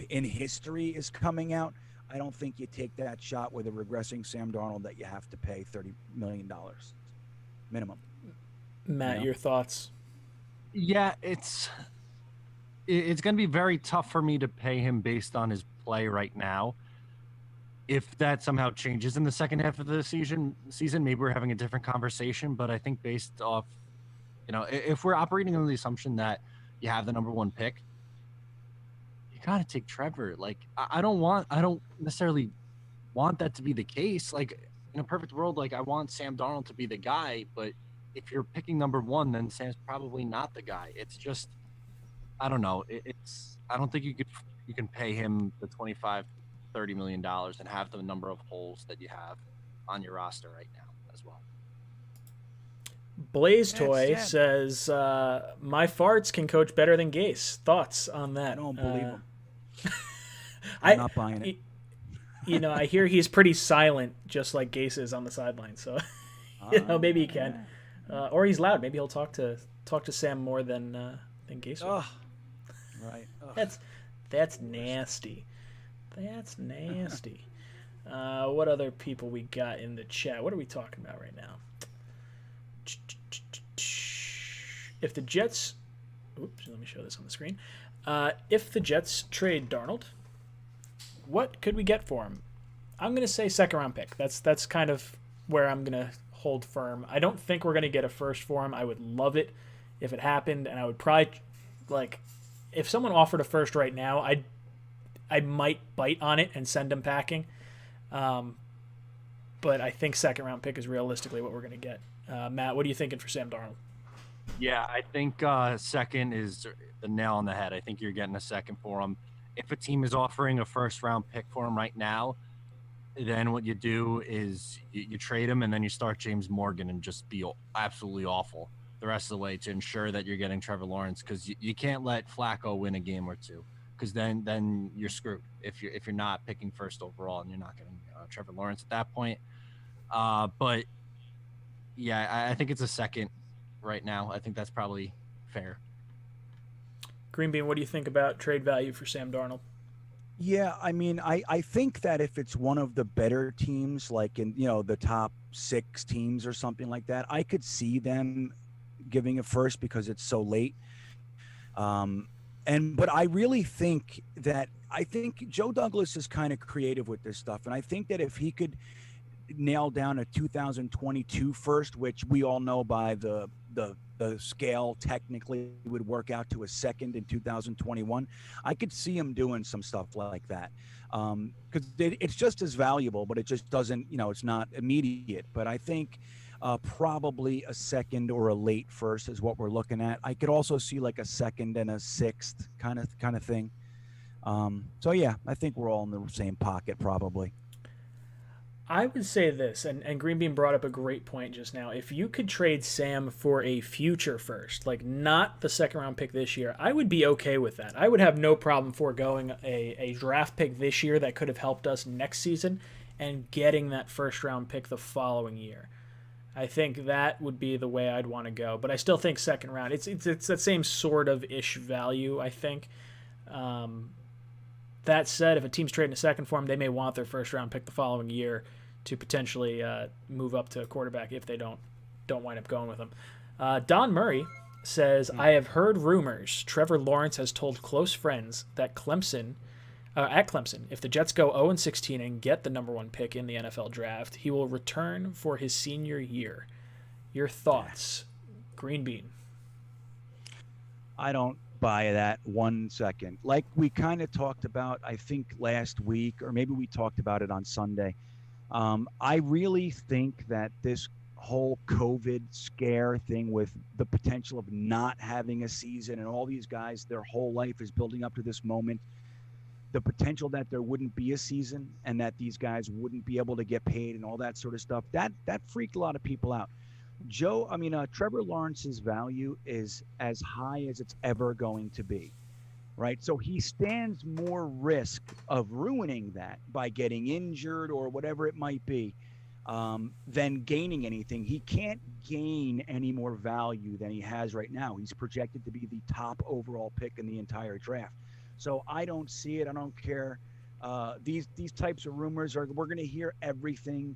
history is coming out. I don't think you take that shot with a regressing Sam Darnold that you have to pay $30 million minimum. Matt, your thoughts? Yeah, it's going to be very tough for me to pay him based on his play right now. If that somehow changes in the second half of the season, maybe we're having a different conversation. But I think based off, if we're operating on the assumption that you have the number 1 pick, you got to take Trevor. Like, I don't necessarily want that to be the case. Like, in a perfect world, like, I want Sam Darnold to be the guy, but if you're picking number 1, then Sam's probably not the guy. It's just, I don't know. I don't think you can pay him the $25-30 million and have the number of holes that you have on your roster right now as well. Blaze Toy says, my farts can coach better than Gase. Thoughts on that? I don't believe him. I'm not buying it. I hear he's pretty silent, just like Gase is on the sideline. So, maybe he can, or he's loud. Maybe he'll talk to Sam more than Gase. Oh, right. Oh. That's nasty. That's nasty. What other people we got in the chat? What are we talking about right now? If the Jets... Oops, let me show this on the screen. If the Jets trade Darnold, what could we get for him? I'm going to say 2nd-round pick. That's kind of where I'm going to hold firm. I don't think we're going to get a first for him. I would love it if it happened, and I would probably... Like, if someone offered a first right now, I might bite on it and send him packing. But I think 2nd-round pick is realistically what we're going to get. Matt, what are you thinking for Sam Darnold? Yeah, I think second is the nail on the head. I think you're getting a second for him. If a team is offering a first round pick for him right now, then what you do is you trade him and then you start James Morgan and just be absolutely awful the rest of the way to ensure that you're getting Trevor Lawrence, because you can't let Flacco win a game or two, because then you're screwed if you're not picking first overall and you're not getting Trevor Lawrence at that point. But yeah, I think it's a second right now. I think that's probably fair. Green Bean, what do you think about trade value for Sam Darnold? Yeah, I mean, I think that if it's one of the better teams, like in, the top 6 teams or something like that, I could see them giving it first because it's so late. But I really think that Joe Douglas is kind of creative with this stuff, and I think that if he could nail down a 2022 first, which we all know by the scale technically would work out to a second in 2021, I could see him doing some stuff like that, because it's just as valuable, but it just doesn't, it's not immediate. But I think probably a second or a late first is what we're looking at. I could also see like a second and a sixth kind of thing. So yeah, I think we're all in the same pocket probably. I would say this, and Green Bean brought up a great point just now. If you could trade Sam for a future first, like not the second round pick this year, I would be okay with that. I would have no problem foregoing a draft pick this year that could have helped us next season and getting that first round pick the following year. I think that would be the way I'd want to go. But I still think second round, it's that same sort of ish value, I think. That said, if a team's trading a second for them, they may want their first round pick the following year to potentially move up to a quarterback if they don't wind up going with them. Don Murray says, I have heard rumors Trevor Lawrence has told close friends that at Clemson, if the Jets go 0-16 and get the number 1 pick in the NFL draft, he will return for his senior year. Your thoughts, Green Bean? I don't buy that 1 second. Like we kind of talked about, I think last week, or maybe we talked about it on Sunday. I really think that this whole COVID scare thing with the potential of not having a season, and all these guys, their whole life is building up to this moment, the potential that there wouldn't be a season and that these guys wouldn't be able to get paid and all that sort of stuff, that freaked a lot of people out. Trevor Lawrence's value is as high as it's ever going to be, right? So he stands more risk of ruining that by getting injured or whatever it might be, than gaining anything. He can't gain any more value than he has right now. He's projected to be the top overall pick in the entire draft. So I don't see it. I don't care. These types of rumors we're going to hear everything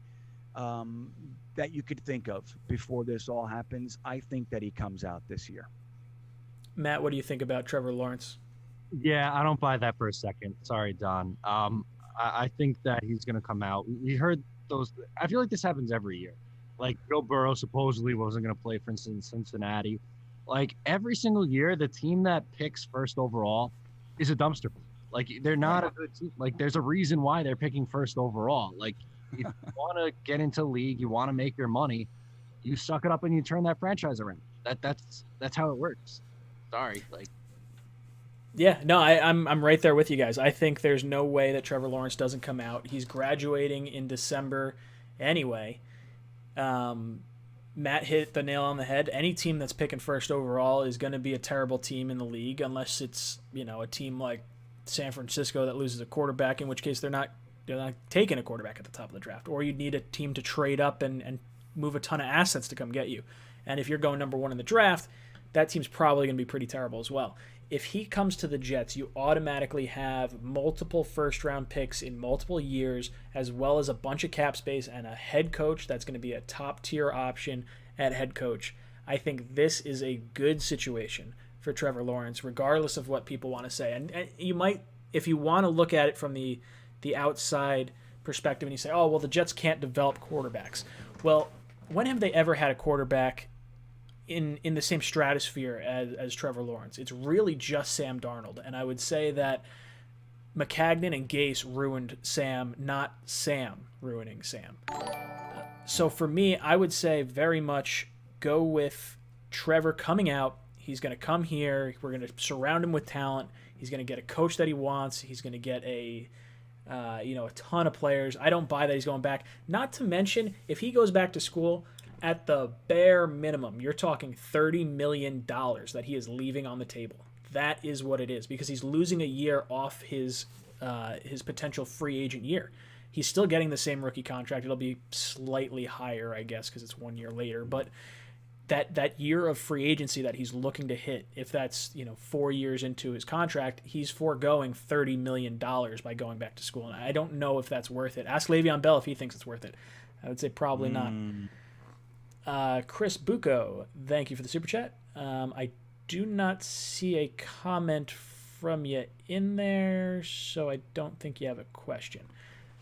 that you could think of before this all happens. I think that he comes out this year. Matt, what do you think about Trevor Lawrence? Yeah, I don't buy that for a second. Sorry, Don. I think that he's going to come out. We heard those. I feel like this happens every year. Like Joe Burrow supposedly wasn't going to play for Cincinnati. Like every single year, the team that picks first overall is a dumpster. Like they're not a good team. Like there's a reason why they're picking first overall. Like if you want to get into the league, you want to make your money, you suck it up and you turn that franchise around. That's how it works. Sorry, like. Yeah, no, I'm right there with you guys. I think there's no way that Trevor Lawrence doesn't come out. He's graduating in December anyway. Matt hit the nail on the head. Any team that's picking first overall is going to be a terrible team in the league, unless it's a team like San Francisco that loses a quarterback, in which case they're not taking a quarterback at the top of the draft. Or you'd need a team to trade up and move a ton of assets to come get you. And if you're going number 1 in the draft, that team's probably going to be pretty terrible as well. If he comes to the Jets, you automatically have multiple first-round picks in multiple years, as well as a bunch of cap space and a head coach that's going to be a top-tier option at head coach. I think this is a good situation for Trevor Lawrence, regardless of what people want to say. And you might, if you want to look at it from the outside perspective, and you say, oh, well, the Jets can't develop quarterbacks. Well, when have they ever had a quarterback in the same stratosphere as Trevor Lawrence? It's really just Sam Darnold. And I would say that Maccagnan and Gase ruined Sam, not Sam ruining Sam. So for me, I would say very much go with Trevor coming out. He's going to come here. We're going to surround him with talent. He's going to get a coach that he wants. He's going to get a ton of players. I don't buy that he's going back. Not to mention, if he goes back to school, at the bare minimum, you're talking $30 million that he is leaving on the table. That is what it is, because he's losing a year off his potential free agent year. He's still getting the same rookie contract. It'll be slightly higher, I guess, because it's 1 year later. But that year of free agency that he's looking to hit, if that's 4 years into his contract, he's foregoing $30 million by going back to school. And I don't know if that's worth it. Ask Le'Veon Bell if he thinks it's worth it. I would say probably not. Chris Bucco, thank you for the super chat. I do not see a comment from you in there, so I don't think you have a question.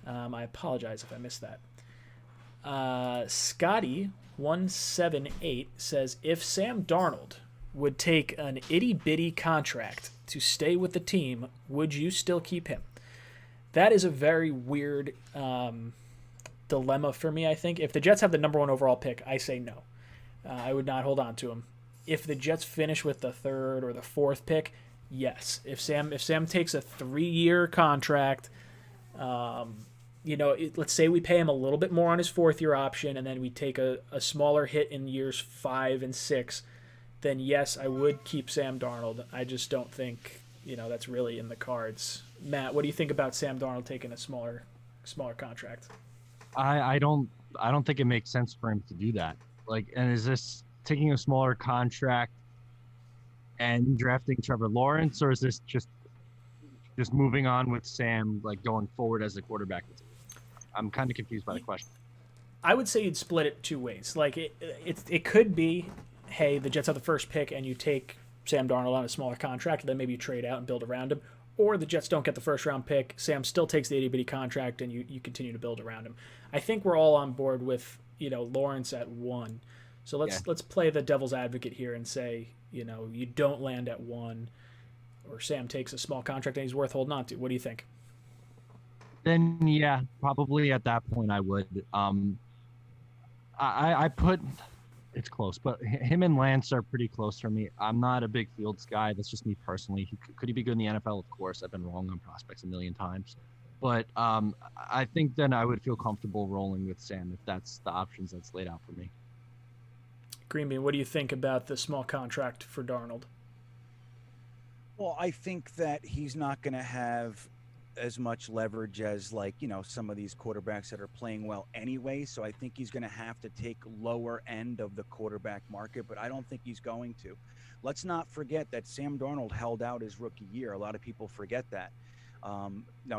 I apologize if I missed that. Scotty178 says, if Sam Darnold would take an itty-bitty contract to stay with the team, would you still keep him? That is a very weird dilemma for me, I think. If the Jets have the number 1 overall pick, I say no. I would not hold on to him. If the Jets finish with the 3rd or the 4th pick, yes. If Sam takes a 3-year contract, let's say we pay him a little bit more on his 4th-year option, and then we take a smaller hit in years 5 and 6, then yes, I would keep Sam Darnold. I just don't think that's really in the cards. Matt, what do you think about Sam Darnold taking a smaller contract? I don't think it makes sense for him to do that. And is this taking a smaller contract and drafting Trevor Lawrence, or is this just moving on with Sam, going forward as a quarterback? I'm kind of confused by the question. I would say you'd split it 2 ways. It could be, hey, the Jets have the 1st pick and you take Sam Darnold on a smaller contract, and then maybe you trade out and build around him. Or the Jets don't get the 1st-round pick, Sam still takes the itty-bitty contract, and you continue to build around him. I think we're all on board with Lawrence at 1. So let's play the devil's advocate here and say you don't land at 1, or Sam takes a small contract and he's worth holding on to. What do you think? Then yeah, probably at that point I would. I put it's close, but him and Lance are pretty close for me. I'm not a big Fields guy. That's just me personally. Could he be good in the NFL? Of course. I've been wrong on prospects a million times. But I think then I would feel comfortable rolling with Sam if that's the options that's laid out for me. Greenbean, what do you think about the small contract for Darnold? Well, I think that he's not going to have as much leverage as some of these quarterbacks that are playing well anyway. So I think he's going to have to take lower end of the quarterback market, but I don't think he's going to. Let's not forget that Sam Darnold held out his rookie year. A lot of people forget that.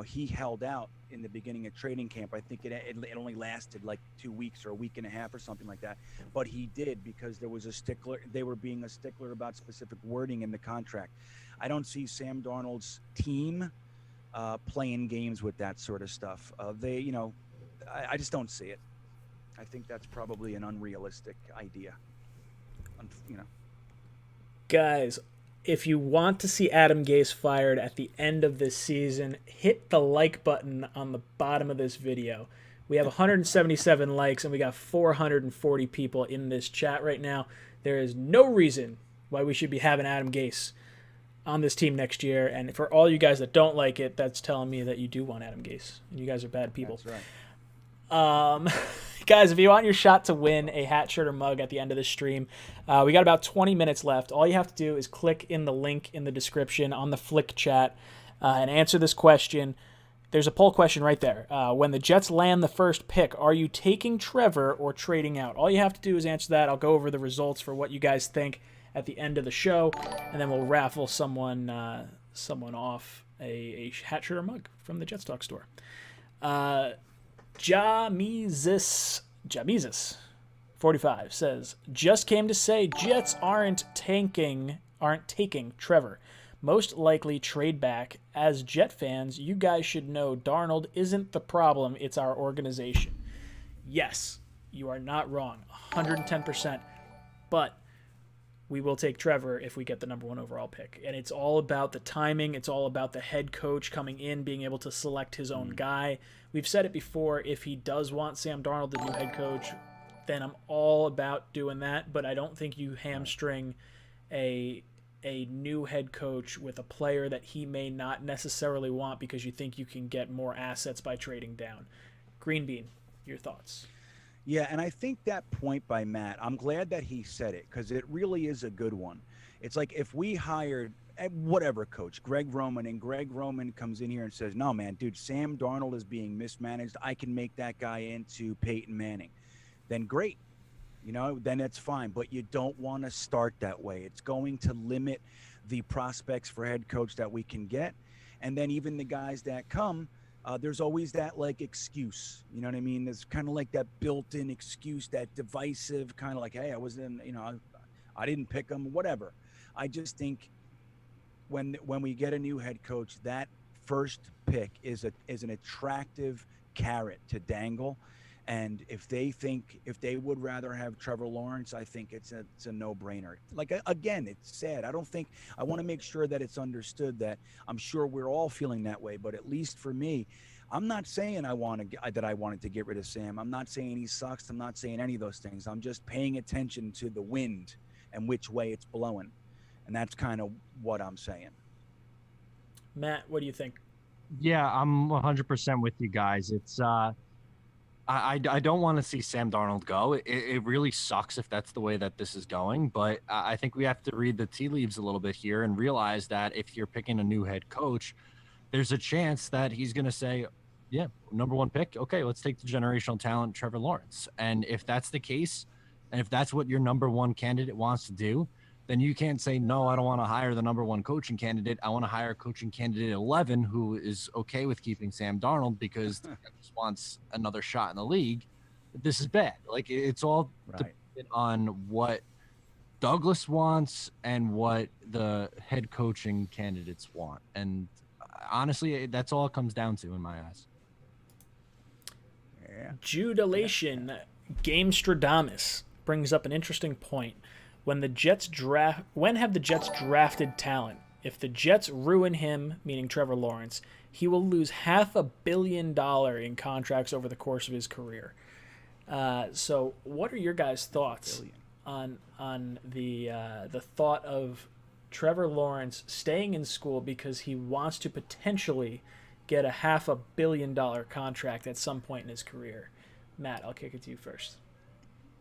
He held out in the beginning of training camp. I think it only lasted 2 weeks or a week and a half or something like that. But he did, because there was a stickler. They were being a stickler about specific wording in the contract. I don't see Sam Darnold's team playing games with that sort of stuff. I just don't see it. I think that's probably an unrealistic idea. Guys, if you want to see Adam Gase fired at the end of this season, hit the like button on the bottom of this video. We have 177 likes, and we got 440 people in this chat right now. There is no reason why we should be having Adam Gase on this team next year. And for all you guys that don't like it, that's telling me that you do want Adam Gase. And you guys are bad people. That's right. Guys, if you want your shot to win a hat, shirt, or mug at the end of the stream, we got about 20 minutes left. All you have to do is click in the link in the description on the Flick chat and answer this question. There's a poll question right there. When the Jets land the 1st pick, are you taking Trevor or trading out? All you have to do is answer that. I'll go over the results for what you guys think at the end of the show, and then we'll raffle someone off a hat, shirt, or mug from the Jets Talk store. Jamizis 45 says, just came to say Jets aren't taking Trevor. Most likely trade back. As Jet fans, you guys should know Darnold isn't the problem, it's our organization. Yes, you are not wrong, 110%. But we will take Trevor if we get the number 1 overall pick. And it's all about the timing. It's all about the head coach coming in, being able to select his own guy. We've said it before, if he does want Sam Darnold, the new head coach, then I'm all about doing that. But I don't think you hamstring a new head coach with a player that he may not necessarily want because you think you can get more assets by trading down. Green Bean, your thoughts? Yeah, and I think that point by Matt, I'm glad that he said it because it really is a good one. It's like if we hired whatever coach, Greg Roman, and Greg Roman comes in here and says, no, man, dude, Sam Darnold is being mismanaged. I can make that guy into Peyton Manning. Then great. Then it's fine. But you don't want to start that way. It's going to limit the prospects for head coach that we can get. And then even the guys that come, there's always that like excuse. You know what I mean? There's kind of like that built-in excuse, that divisive kind of like, hey, I wasn't, I didn't pick him, whatever. I just think when we get a new head coach, that first pick is an attractive carrot to dangle. And if they would rather have Trevor Lawrence, I think it's a no-brainer. Like, again, it's sad. I want to make sure that it's understood that I'm sure we're all feeling that way. But at least for me, I'm not saying I wanted to get rid of Sam. I'm not saying he sucks. I'm not saying any of those things. I'm just paying attention to the wind and which way it's blowing. And that's kind of what I'm saying. Matt, what do you think? Yeah, I'm 100% with you guys. It's I don't want to see Sam Darnold go. It really sucks if that's the way that this is going, but I think we have to read the tea leaves a little bit here and realize that if you're picking a new head coach, there's a chance that he's going to say, yeah, number one pick. Okay, let's take the generational talent, Trevor Lawrence. And if that's the case, and if that's what your number one candidate wants to do, then you can't say, no, I don't want to hire the number one coaching candidate. I want to hire coaching candidate 11 who is okay with keeping Sam Darnold because he just wants another shot in the league. This is bad. Like, it's all dependent on what Douglas wants and what the head coaching candidates want. And honestly, that's all it comes down to in my eyes. Yeah. Judulation, Game Stradamus brings up an interesting point. When have the Jets drafted talent? If the Jets ruin him, meaning Trevor Lawrence, he will lose $500 million in contracts over the course of his career. So, what are your guys' thoughts on the thought of Trevor Lawrence staying in school because he wants to potentially get a $500 million contract at some point in his career? Matt, I'll kick it to you first.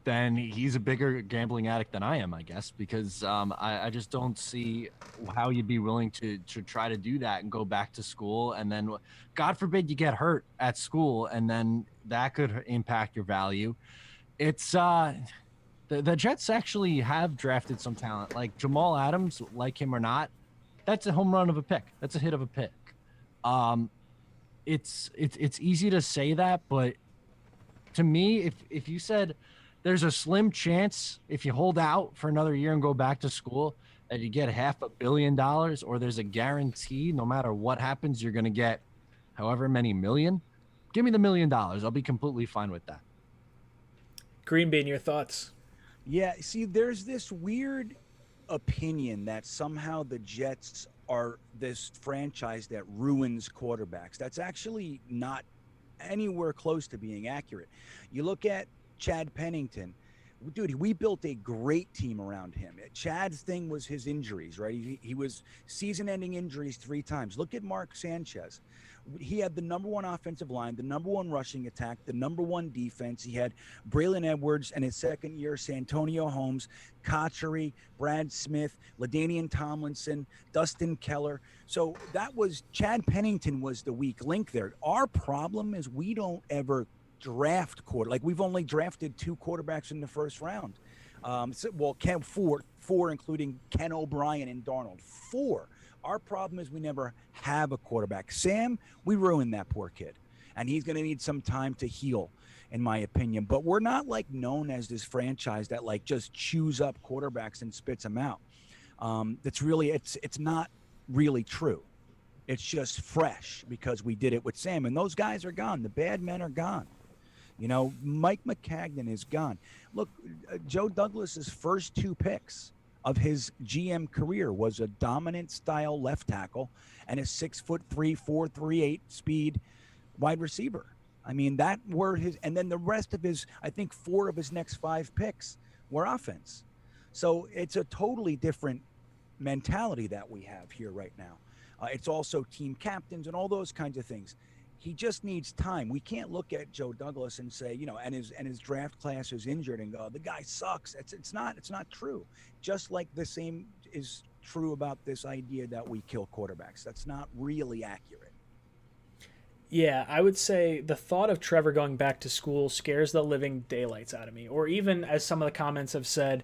Then he's a bigger gambling addict than I am, I guess, because I just don't see how you'd be willing to try to do that and go back to school. And then, God forbid, you get hurt at school, and then that could impact your value. It's the Jets actually have drafted some talent, like Jamal Adams, like him or not. That's a home run of a pick. That's a hit of a pick. It's easy to say that, but to me, if you said there's a slim chance if you hold out for another year and go back to school that you get $500 million, or there's a guarantee no matter what happens, you're going to get however many million. Give me the $1 million. I'll be completely fine with that. Green Bean, your thoughts? Yeah, see, there's this weird opinion that somehow the Jets are this franchise that ruins quarterbacks. That's actually not anywhere close to being accurate. You look at Chad Pennington, dude, we built a great team around him. Chad's thing was his injuries, right? He was season-ending injuries 3 times. Look at Mark Sanchez. He had the number one offensive line, the number one rushing attack, the number one defense. He had Braylon Edwards and his second year, Santonio Holmes, Cotchery, Brad Smith, LaDainian Tomlinson, Dustin Keller. So that was Chad Pennington was the weak link there. Our problem is we don't ever draft like we've only drafted 2 quarterbacks in the first round. Four, including Ken O'Brien and Darnold. 4. Our problem is we never have a quarterback. Sam, we ruined that poor kid, and he's going to need some time to heal, in my opinion. But we're not like known as this franchise that like just chews up quarterbacks and spits them out. It's not really true. It's just fresh because we did it with Sam, and those guys are gone. The bad men are gone. You know, Mike McCagnon is gone. Look, Joe Douglas's first 2 picks of his GM career was a dominant style left tackle and a 6'3", 4.38 speed wide receiver. I mean, that were his, and then the rest of his, I think 4 of his next 5 picks were offense. So it's a totally different mentality that we have here right now. It's also team captains and all those kinds of things. He just needs time. We can't look at Joe Douglas and say, and his draft class is injured and go, the guy sucks. It's not true. Just like the same is true about this idea that we kill quarterbacks. That's not really accurate. Yeah, I would say the thought of Trevor going back to school scares the living daylights out of me. Or even, as some of the comments have said,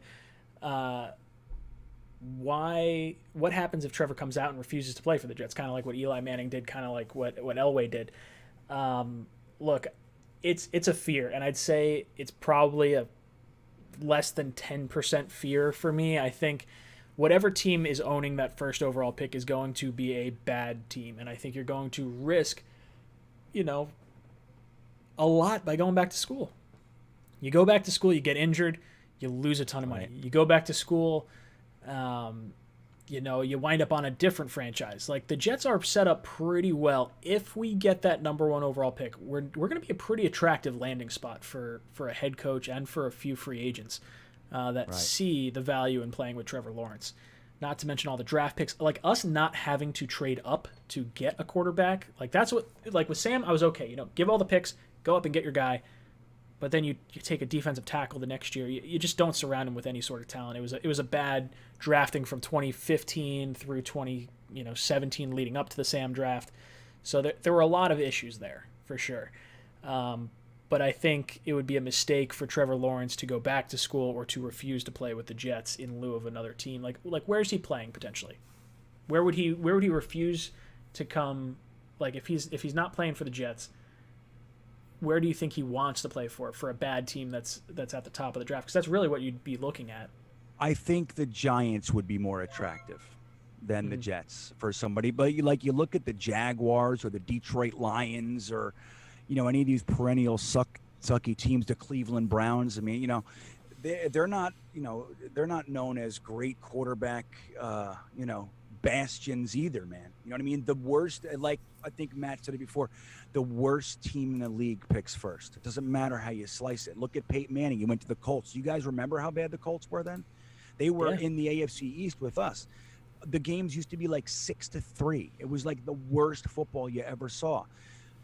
what happens if Trevor comes out and refuses to play for the Jets? Kind of like what Eli Manning did, kind of like what Elway did. Look, it's a fear, and I'd say it's probably a less than 10% fear for me. I think whatever team is owning that first overall pick is going to be a bad team, and I think you're going to risk a lot by going back to school. You go back to school, you get injured, you lose a ton of money. You go back to school, you wind up on a different franchise. Like, the Jets are set up pretty well. If we get that number 1 overall pick, we're going to be a pretty attractive landing spot for a head coach and for a few free agents that see the value in playing with Trevor Lawrence. Not to mention all the draft picks. Like, us not having to trade up to get a quarterback, like, that's what, like, with Sam, I was okay. Give all the picks, go up and get your guy. But then you take a defensive tackle the next year. You just don't surround him with any sort of talent. It was a bad drafting from 2015 through 2017 leading up to the Sam draft. So there were a lot of issues there, for sure. But I think it would be a mistake for Trevor Lawrence to go back to school or to refuse to play with the Jets in lieu of another team. Like where's he playing potentially? Where would he refuse to come? Like, if he's not playing for the Jets, where do you think he wants to play for a bad team that's at the top of the draft? Because that's really what you'd be looking at. I think the Giants would be more attractive than the Jets for somebody. But you look at the Jaguars or the Detroit Lions or any of these perennial sucky teams, the Cleveland Browns. I mean, they're not known as great quarterback bastions either, man. You know what I mean? The worst, like I think Matt said it before, the worst team in the league picks first. It doesn't matter how you slice it. Look at Peyton Manning. He went to the Colts. You guys remember how bad the Colts were then? They were in the AFC East with us. The games used to be like 6-3. It was like the worst football you ever saw.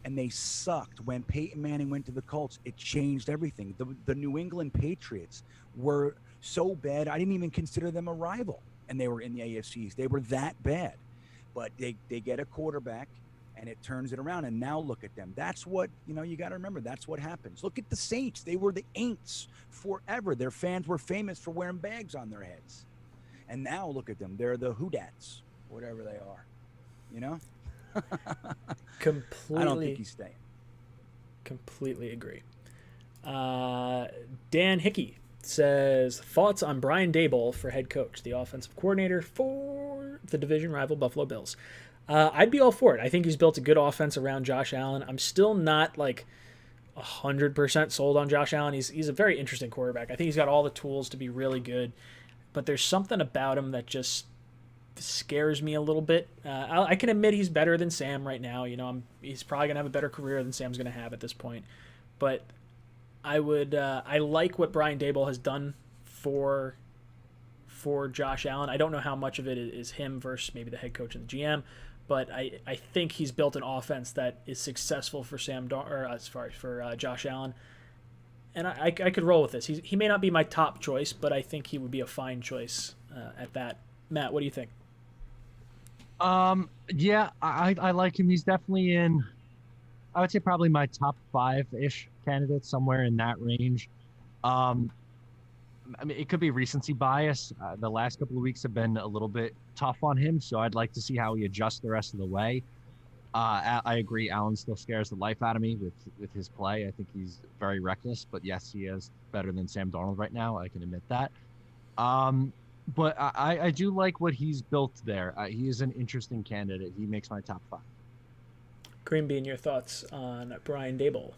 And they sucked. When Peyton Manning went to the Colts, it changed everything. The New England Patriots were so bad, I didn't even consider them a rival. And they were in the AFC East. They were that bad. But they get a quarterback, and it turns it around. And now look at them. That's what, you got to remember. That's what happens. Look at the Saints. They were the Aints forever. Their fans were famous for wearing bags on their heads. And now look at them. They're the Hoodats, whatever they are. Completely. I don't think he's staying. Completely agree. Dan Hickey says, thoughts on Brian Daboll for head coach, the offensive coordinator for the division rival Buffalo Bills. I'd be all for it. I think he's built a good offense around Josh Allen. I'm still not 100% sold on Josh Allen. He's a very interesting quarterback. I think he's got all the tools to be really good, but there's something about him that just scares me a little bit. I can admit he's better than Sam right now. He's probably gonna have a better career than Sam's gonna have at this point. But I like what Brian Daboll has done for Josh Allen. I don't know how much of it is him versus maybe the head coach and the GM, but I think he's built an offense that is successful for Josh Allen. And I could roll with this. He may not be my top choice, but I think he would be a fine choice at that. Matt, what do you think? Yeah, I like him. He's definitely in, I would say probably my top 5-ish candidates, somewhere in that range. I mean, it could be recency bias. The last couple of weeks have been a little bit tough on him, so I'd like to see how he adjusts the rest of the way. I agree, Allen still scares the life out of me with his play. I think he's very reckless, but yes, he is better than Sam Darnold right now. I can admit that. But I do like what he's built there. He is an interesting candidate. He makes my top 5. Green Bean, your thoughts on Brian Daboll?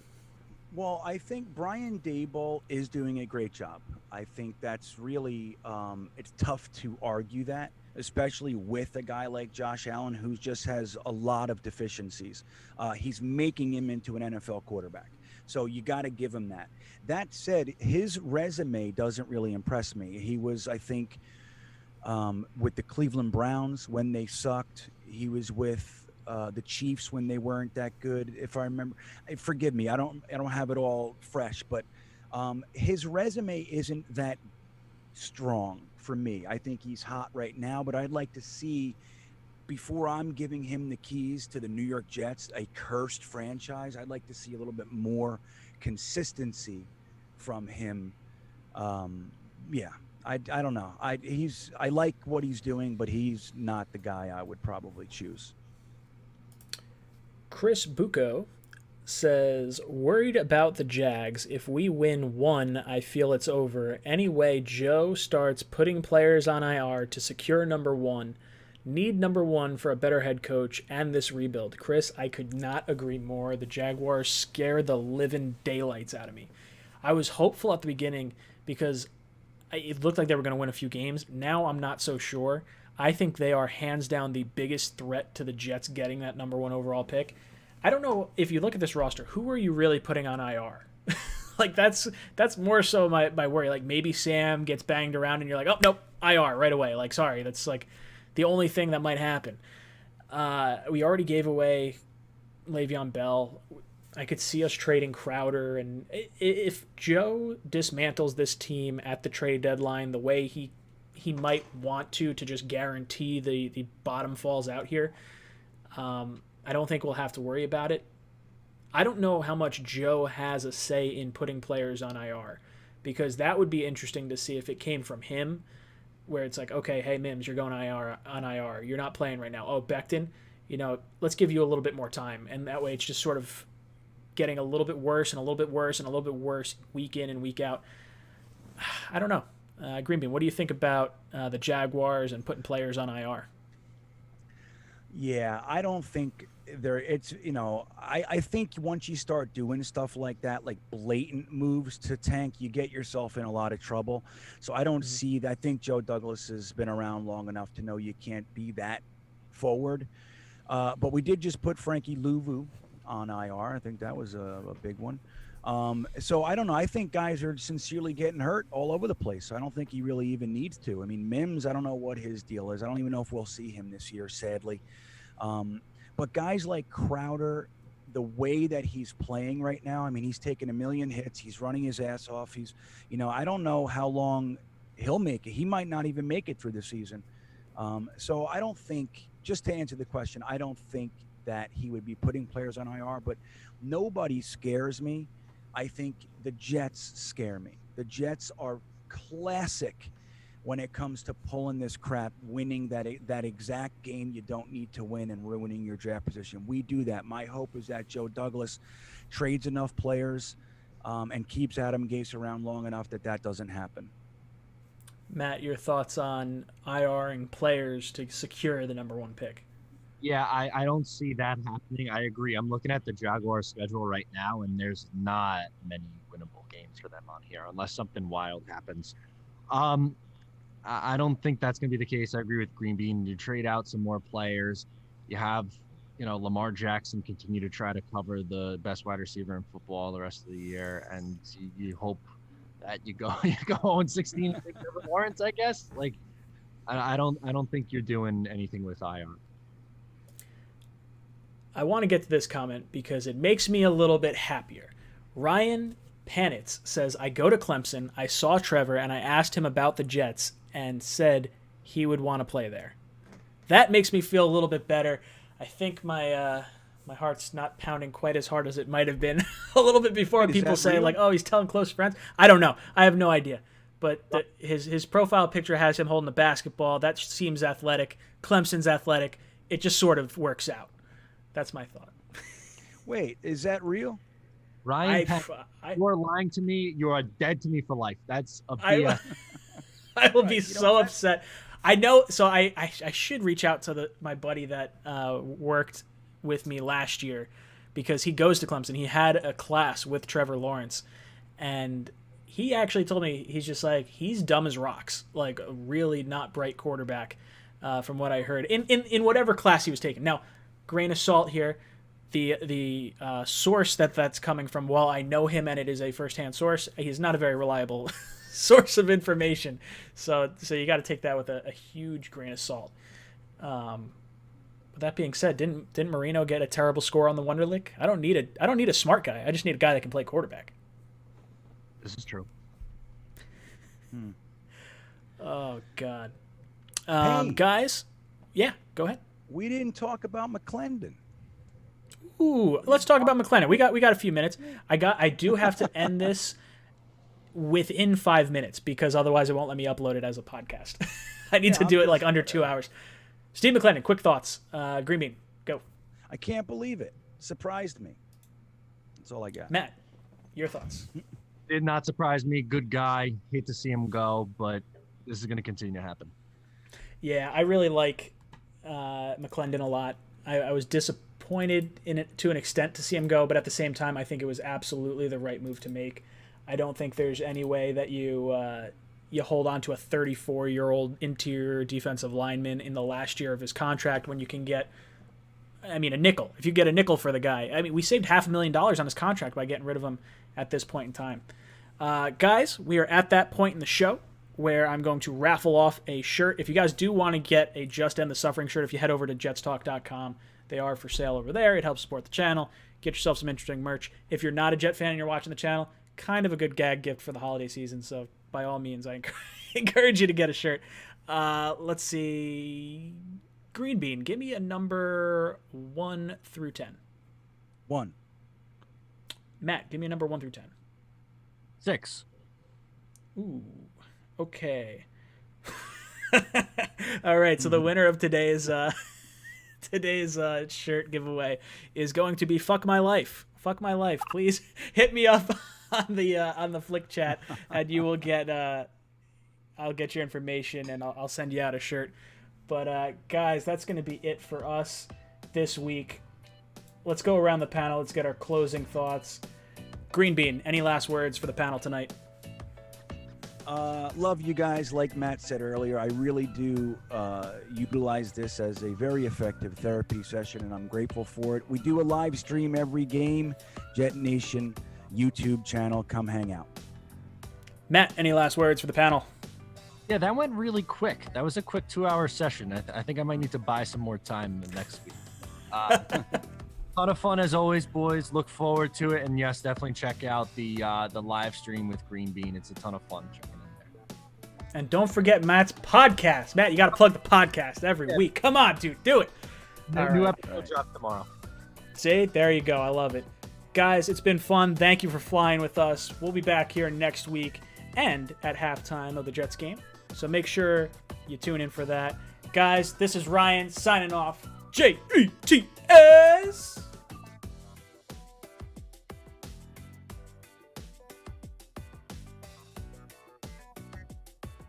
Well, I think Brian Daboll is doing a great job. I think that's really it's tough to argue that, especially with a guy like Josh Allen who just has a lot of deficiencies. He's making him into an NFL quarterback. So you got to give him that. That said, his resume doesn't really impress me. He was, I think, with the Cleveland Browns when they sucked. He was with the Chiefs when they weren't that good. If I remember, forgive me, I don't have it all fresh, but his resume isn't that strong for me. I think he's hot right now, but I'd like to see, before I'm giving him the keys to the New York Jets, a cursed franchise, I'd like to see a little bit more consistency from him. Yeah, I don't know. I like what he's doing, but he's not the guy I would probably choose. Chris Bucco says, worried about the Jags. If we win one, I feel it's over. Anyway, Joe starts putting players on IR to secure number one. Need number one for a better head coach and this rebuild. Chris, I could not agree more. The Jaguars scared the living daylights out of me. I was hopeful at the beginning because it looked like they were going to win a few games. Now I'm not so sure. I think they are hands down the biggest threat to the Jets getting that number one overall pick. I don't know if you look at this roster, who are you really putting on IR? Like that's more so my worry. Like maybe Sam gets banged around and you're like, oh nope, IR right away. Like sorry, that's like the only thing that might happen. We already gave away Le'Veon Bell. I could see us trading Crowder, and if Joe dismantles this team at the trade deadline the way he might want to just guarantee the bottom falls out here, I don't think we'll have to worry about it. I don't know how much Joe has a say in putting players on IR, because that would be interesting to see if it came from him, where it's like, okay, hey, Mims, you're going on IR. You're not playing right now. Oh, Becton, let's give you a little bit more time. And that way it's just sort of getting a little bit worse and a little bit worse and a little bit worse week in and week out. I don't know. Greenbean, what do you think about the Jaguars and putting players on IR? Yeah, I don't think I think once you start doing stuff like that, like blatant moves to tank, you get yourself in a lot of trouble. So I don't see that. I think Joe Douglas has been around long enough to know you can't be that forward. But we did just put Frankie Louvu on IR. I think that was a big one. So I don't know. I think guys are sincerely getting hurt all over the place. I don't think he really even needs to. I mean, Mims, I don't know what his deal is. I don't even know if we'll see him this year, sadly. But guys like Crowder, the way that he's playing right now, I mean, he's taking a million hits. He's running his ass off. He's, I don't know how long he'll make it. He might not even make it through the season. So I don't think, just to answer the question, I don't think that he would be putting players on IR, but nobody scares me. I think the Jets scare me. The Jets are classic when it comes to pulling this crap, winning that exact game you don't need to win and ruining your draft position. We do that. My hope is that Joe Douglas trades enough players and keeps Adam Gase around long enough that doesn't happen. Matt, your thoughts on IR-ing players to secure the number one pick? Yeah, I don't see that happening. I agree. I'm looking at the Jaguars schedule right now, and there's not many winnable games for them on here unless something wild happens. I don't think that's going to be the case. I agree with Greenbean. You trade out some more players. You have, Lamar Jackson continue to try to cover the best wide receiver in football the rest of the year, and you hope that you go 0-16 with Trevor Lawrence, I guess. Like, I don't think you're doing anything with IR. I want to get to this comment because it makes me a little bit happier. Ryan Panitz says, I go to Clemson, I saw Trevor, and I asked him about the Jets and said he would want to play there. That makes me feel a little bit better. I think my heart's not pounding quite as hard as it might have been a little bit before. People say, like, oh, he's telling close friends. I don't know. I have no idea. But his profile picture has him holding the basketball. That seems athletic. Clemson's athletic. It just sort of works out. That's my thought. Wait, is that real? Ryan, you are lying to me. You are dead to me for life. That's a BS. I will be so upset. I know. So I should reach out to my buddy that worked with me last year, because he goes to Clemson. He had a class with Trevor Lawrence, and he actually told me he's just like, he's dumb as rocks, like a really not bright quarterback, from what I heard in whatever class he was taking. Now, grain of salt here. The source that's coming from, while I know him and it is a firsthand source, he's not a very reliable source of information. So you got to take that with a huge grain of salt. With that being said, didn't Marino get a terrible score on the Wonderlic? I don't need a smart guy. I just need a guy that can play quarterback. This is true. Oh God, Hey. guys, yeah, go ahead. We didn't talk about McClendon. Ooh, let's talk about McClendon. We got a few minutes. I do have to end this within 5 minutes because otherwise it won't let me upload it as a podcast. I need to do it like under 2 hours. Steve McClendon, quick thoughts. Green Bean, go. I can't believe it. Surprised me. That's all I got. Matt, your thoughts. Did not surprise me. Good guy. Hate to see him go, but this is going to continue to happen. Yeah, I really like McClendon a lot. I was disappointed in it to an extent to see him go, but at the same time, I think it was absolutely the right move to make. I don't think there's any way that you hold on to a 34-year-old interior defensive lineman in the last year of his contract when you can get, a nickel. If you get a nickel for the guy, we saved $500,000 on his contract by getting rid of him at this point in time. Guys, we are at that point in the show where I'm going to raffle off a shirt. If you guys do want to get a Just End the Suffering shirt, if you head over to jetstalk.com, they are for sale over there. It helps support the channel. Get yourself some interesting merch. If you're not a Jet fan and you're watching the channel, kind of a good gag gift for the holiday season. So by all means, I encourage you to get a shirt. Let's see. Green Bean, give me a number 1 through 10. 1. Matt, give me a number 1 through 10. 6. Ooh, okay. All right, so the winner of today's shirt giveaway is going to be Fuck My Life. Fuck My Life. Please hit me up on the Flick chat, and you will get I'll get your information and I'll send you out a shirt. But guys, that's going to be it for us this week. Let's go around the panel. Let's get our closing thoughts. Green Bean, any last words for the panel tonight? Love you guys. Like Matt said earlier, I really do utilize this as a very effective therapy session, and I'm grateful for it. We do a live stream every game. Jet Nation YouTube channel. Come hang out. Matt, any last words for the panel? Yeah, that went really quick. That was a quick 2-hour session. I think I might need to buy some more time next week. Ton of fun as always, boys. Look forward to it. And yes, definitely check out the live stream with Green Bean. It's a ton of fun checking in there. And don't forget Matt's podcast. Matt, you got to plug the podcast every week. Come on, dude. Do it. New episode drop tomorrow. See? There you go. I love it. Guys, it's been fun. Thank you for flying with us. We'll be back here next week and at halftime of the Jets game. So make sure you tune in for that. Guys, this is Ryan signing off. Jets.